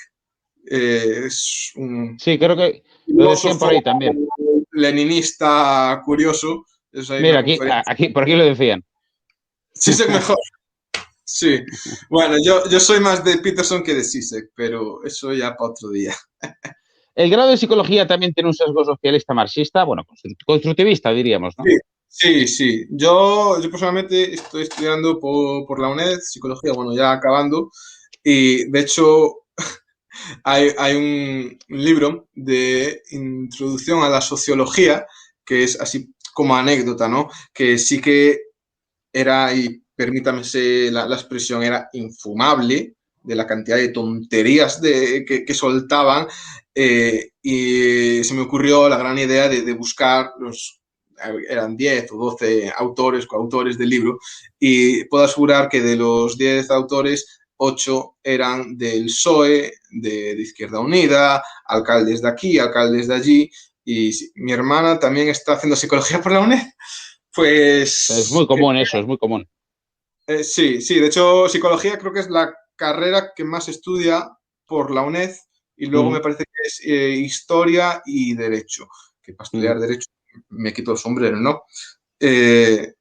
Es un Sí, creo que lo decían por filósofo ahí también. leninista curioso. Es ahí Mira, una aquí, conferencia. aquí, por aquí lo decían. Zizek mejor. Sí. Bueno, yo soy más de Peterson que de Zizek, pero eso ya para otro día. El grado de psicología también tiene un sesgo socialista marxista, bueno, constructivista, diríamos, ¿no? Sí, sí, sí. Yo personalmente estoy estudiando por la UNED, psicología, bueno, ya acabando. Y de hecho, hay un libro de introducción a la sociología, que es así como anécdota, ¿no? Que sí que era, y permítame la expresión, era infumable de la cantidad de tonterías que soltaban y se me ocurrió la gran idea de buscar eran 10 o 12 autores, coautores del libro, y puedo asegurar que de los 10 autores, 8 eran del PSOE, de Izquierda Unida, alcaldes de aquí, alcaldes de allí, y mi hermana también está haciendo psicología por la UNED, Es muy pues común eso, es muy común. sí, sí, de hecho, psicología creo que es la carrera que más estudia por la UNED y luego Mm, me parece que es historia y derecho, que para mm. estudiar derecho me quito el sombrero, ¿no? Eh,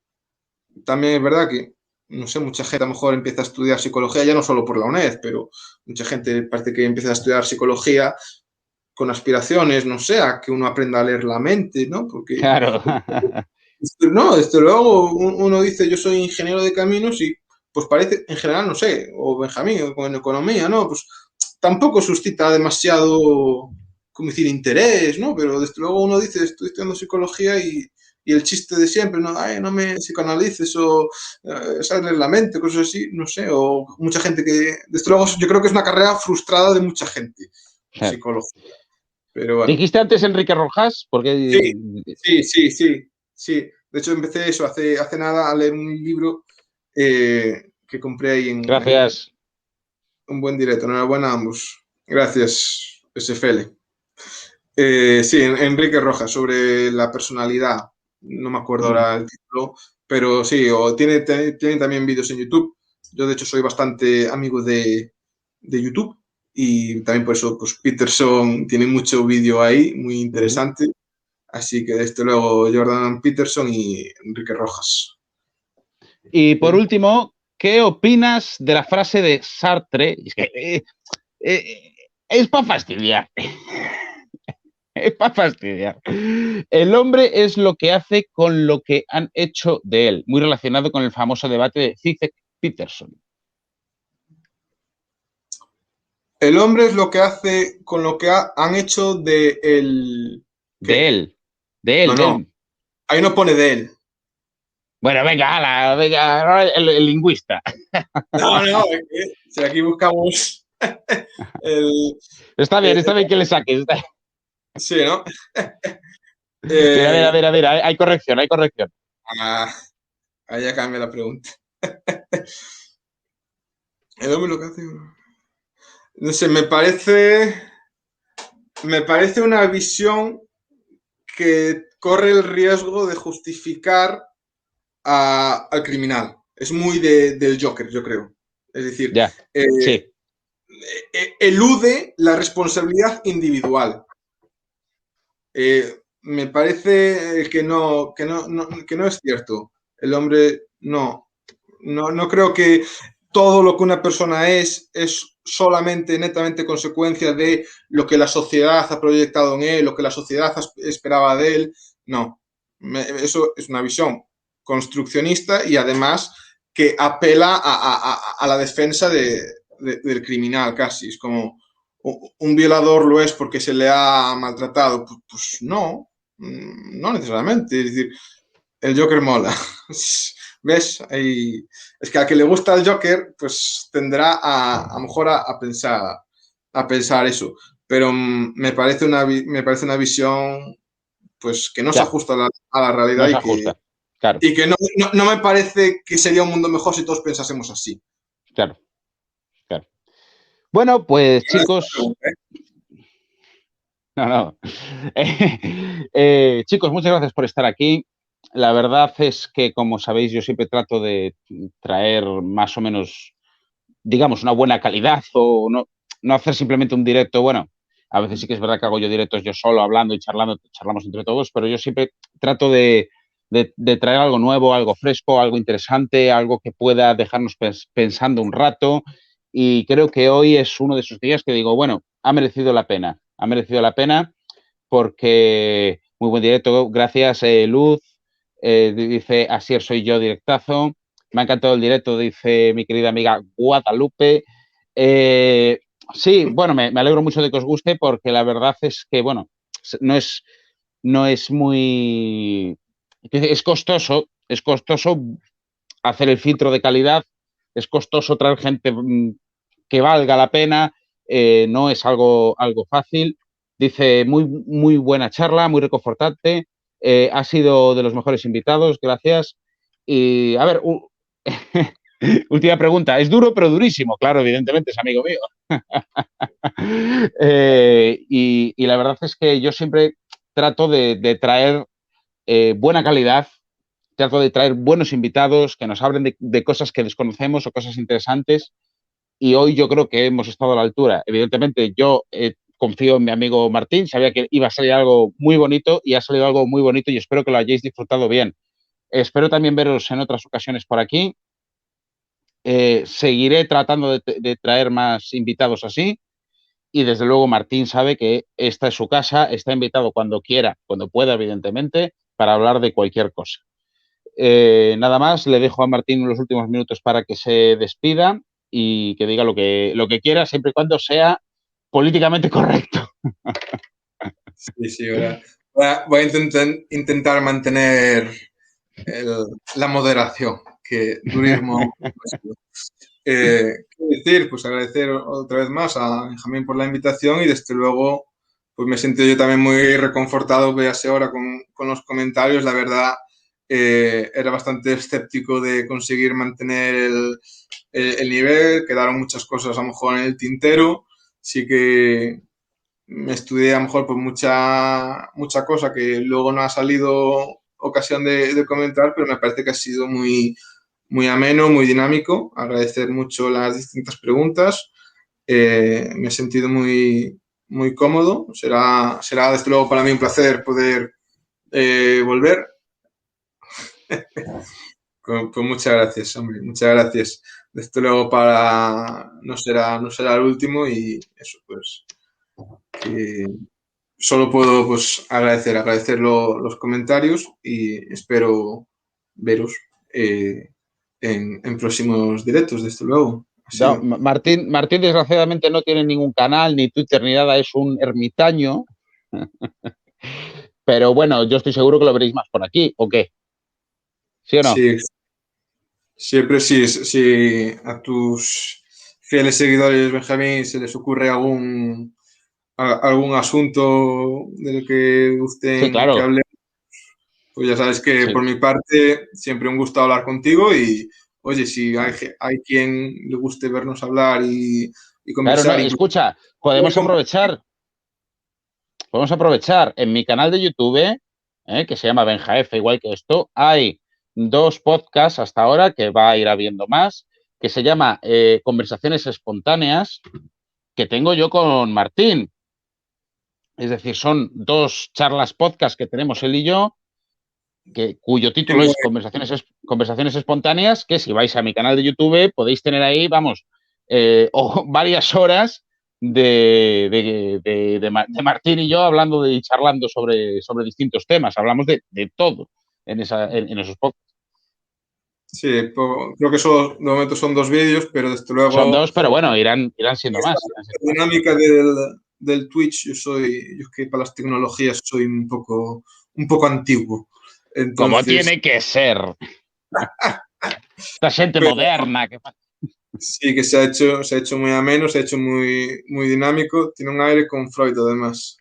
También es verdad que, no sé, mucha gente a lo mejor empieza a estudiar psicología ya no solo por la UNED, pero mucha gente parece que empieza a estudiar psicología con aspiraciones, no sé, a que uno aprenda a leer la mente, ¿no? Porque Claro. no, desde luego uno dice yo soy ingeniero de caminos y pues parece, en general, no sé, o Benjamín, o con economía, ¿no? Pues tampoco suscita demasiado, como decir, interés, ¿no? Pero desde luego uno dice, estoy estudiando psicología y el chiste de siempre, ¿no? Ay, no me psicoanalices o sabes leer la mente, cosas así, no sé, o mucha gente que, desde luego, yo creo que es una carrera frustrada de mucha gente, psicología. Pero bueno. Dijiste antes Enrique Rojas, Sí, porque sí, sí, sí, sí. De hecho, empecé eso hace nada a leer un libro que compré ahí en gracias. un buen directo. Enhorabuena a ambos. Gracias, SFL. Sí, Enrique Rojas, sobre la personalidad. No me acuerdo Mm. ahora el título, pero sí, o tiene también vídeos en YouTube. Yo, de hecho, soy bastante amigo de YouTube y también por eso, pues Peterson tiene mucho vídeo ahí, muy Mm. interesante. Así que desde luego Jordan Peterson y Enrique Rojas. Y por último, ¿qué opinas de la frase de Sartre? Es para fastidiar. Es para fastidiar. El hombre es lo que hace con lo que han hecho de él, muy relacionado con el famoso debate de Zizek-Peterson. El hombre es lo que hace con lo que han hecho de él. De ¿Qué? él, de No, él, de no. él. Ahí no pone de él. Bueno, venga, ala, venga, el lingüista. No, si aquí buscamos el... Está eh, bien que le saques. sí, ¿no? Mira, Eh, mira, mira, hay corrección, hay corrección. ah, ahí ya cambia la pregunta. El hombre lo que hace... No sé, me parece una visión que corre el riesgo de justificar al criminal. Es muy del Joker, yo creo. Es decir, Ya, eh, sí, elude la responsabilidad individual. Me parece que no es cierto. El hombre no creo que todo lo que una persona es solamente netamente consecuencia de lo que la sociedad ha proyectado en él, lo que la sociedad esperaba de él. No, eso es una visión construccionista y además que apela a la defensa del criminal casi. Es como un violador lo es porque se le ha maltratado. Pues no, no necesariamente. Es decir, el Joker mola. ¿Ves? Es que al que le gusta el Joker, pues tendrá a lo mejor a pensar eso. Pero me parece una visión pues que no se ya, ajusta a la realidad no se y que, ajusta. Claro, y que no me parece que sería un mundo mejor si todos pensásemos así. claro, claro. Bueno, pues chicos, no, no. Chicos, muchas gracias por estar aquí. La verdad es que, como sabéis, yo siempre trato de traer más o menos, digamos, una buena calidad o no hacer simplemente un directo. Bueno, a veces sí que es verdad que hago yo directos yo solo, hablando y charlando, charlamos entre todos, pero yo siempre trato de traer algo nuevo, algo fresco, algo interesante, algo que pueda dejarnos pensando un rato. Y creo que hoy es uno de esos días que digo, bueno, ha merecido la pena porque muy buen directo, gracias Luz, dice Asier soy yo directazo, me ha encantado el directo, dice mi querida amiga Guadalupe. Eh, sí, bueno, me alegro mucho de que os guste porque la verdad es que, bueno, no es, no es muy... es costoso hacer el filtro de calidad, es costoso traer gente que valga la pena, no es algo fácil. Dice, muy buena charla, muy reconfortante, ha sido de los mejores invitados, gracias. Y a ver, última pregunta, es duro pero durísimo, claro, evidentemente es amigo mío. Y la verdad es que yo siempre trato de traer buena calidad, trato de traer buenos invitados que nos hablen de cosas que desconocemos o cosas interesantes y hoy yo creo que hemos estado a la altura. Evidentemente, yo confío en mi amigo Martín, sabía que iba a salir algo muy bonito y ha salido algo muy bonito y espero que lo hayáis disfrutado bien. Espero también veros en otras ocasiones por aquí. Seguiré tratando de traer más invitados así y desde luego Martín sabe que esta es su casa, está invitado cuando quiera, cuando pueda, evidentemente, para hablar de cualquier cosa. Nada más, le dejo a Martín los últimos minutos para que se despida y que diga lo que quiera, siempre y cuando sea políticamente correcto. Sí, sí, ahora voy a intentar mantener la moderación, que durismo. Quiero decir, pues agradecer otra vez más a Benjamín por la invitación y desde luego pues me siento yo también muy reconfortado, véase ahora con los comentarios, la verdad era bastante escéptico de conseguir mantener el nivel, quedaron muchas cosas a lo mejor en el tintero, sí que me estudié a lo mejor pues mucha cosa que luego no ha salido ocasión de comentar, pero me parece que ha sido muy, muy ameno, muy dinámico. Agradecer mucho las distintas preguntas. Me he sentido muy, muy cómodo. Será desde luego para mí un placer poder volver. Pues muchas gracias, hombre, muchas gracias. Desde luego no será el último y eso pues que solo puedo pues agradecer los comentarios y espero veros en próximos directos, desde luego. Ha No, sido. Martín, desgraciadamente, no tiene ningún canal, ni Twitter, ni nada, es un ermitaño. Pero bueno, yo estoy seguro que lo veréis más por aquí, ¿o qué? ¿Sí o no? Sí, Siempre si a tus fieles seguidores, Benjamín, se les ocurre algún asunto del que Sí, gusten que claro. hable, pues ya sabes que por Sí. mi parte siempre un gusto hablar contigo y, oye, si hay quien le guste vernos hablar y Claro, no, conversar, incluso escucha, podemos aprovechar en mi canal de YouTube, que se llama Benjaef, igual que esto, hay 2 podcasts hasta ahora, que va a ir habiendo más, que se llama Conversaciones Espontáneas, que tengo yo con Martín. Es decir, son 2 charlas podcast que tenemos él y yo, cuyo título es Conversaciones Espontáneas, que si vais a mi canal de YouTube podéis tener ahí, vamos, varias horas de Martín y yo hablando y charlando sobre distintos temas. Hablamos de todo en esos podcasts. sí, creo que de momento son 2 vídeos, pero desde Son luego 2, pero bueno, irán siendo esta más. Irán siendo más. dinámica del Twitch, yo es que para las tecnologías soy un poco antiguo. Como Entonces, tiene que ser. Esta gente pero moderna. sí que se ha hecho muy ameno, se ha hecho muy, muy dinámico, tiene un aire con Freud además.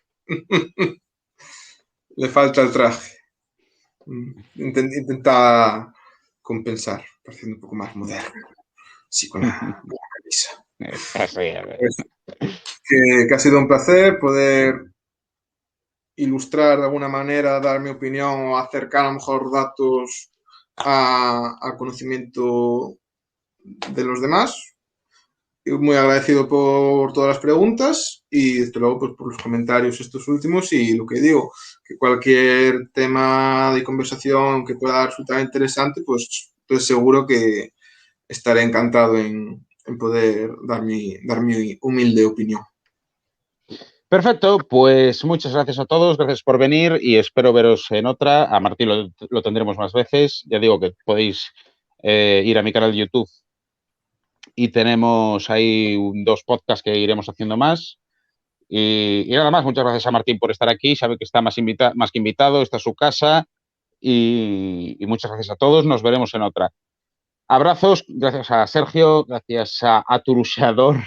Le falta el traje. Intenta compensar, pareciendo un poco más moderno. Sí, con la camisa. Así, Pues, que ha sido un placer poder ilustrar de alguna manera, dar mi opinión o acercar a lo mejor datos al conocimiento de los demás. Muy agradecido por todas las preguntas y desde luego pues, por los comentarios estos últimos y lo que digo, que cualquier tema de conversación que pueda resultar interesante, pues seguro que estaré encantado en poder dar mi humilde opinión. perfecto, pues muchas gracias a todos, gracias por venir y espero veros en otra. A Martín lo tendremos más veces. Ya digo que podéis ir a mi canal de YouTube y tenemos ahí 2 podcasts que iremos haciendo más. Y nada más, muchas gracias a Martín por estar aquí. Sabe que está más que invitado, esta es su casa y muchas gracias a todos. Nos veremos en otra. Abrazos, gracias a Sergio, gracias a Turuseador,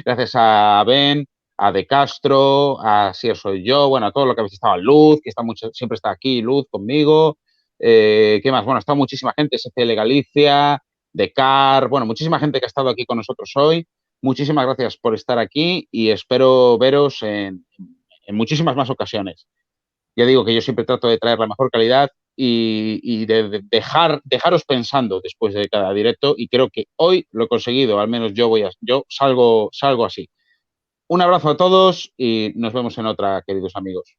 gracias a Ben, a De Castro, a Si Soy Yo, bueno, a todo lo que habéis estado, a Luz, que siempre está aquí, Luz conmigo. ¿Qué más? Bueno, ha estado muchísima gente, SCL Galicia, de Car, bueno, muchísima gente que ha estado aquí con nosotros hoy. Muchísimas gracias por estar aquí y espero veros en muchísimas más ocasiones. Ya digo que yo siempre trato de traer la mejor calidad y de dejaros pensando después de cada directo y creo que hoy lo he conseguido, al menos yo salgo así. Un abrazo a todos y nos vemos en otra, queridos amigos.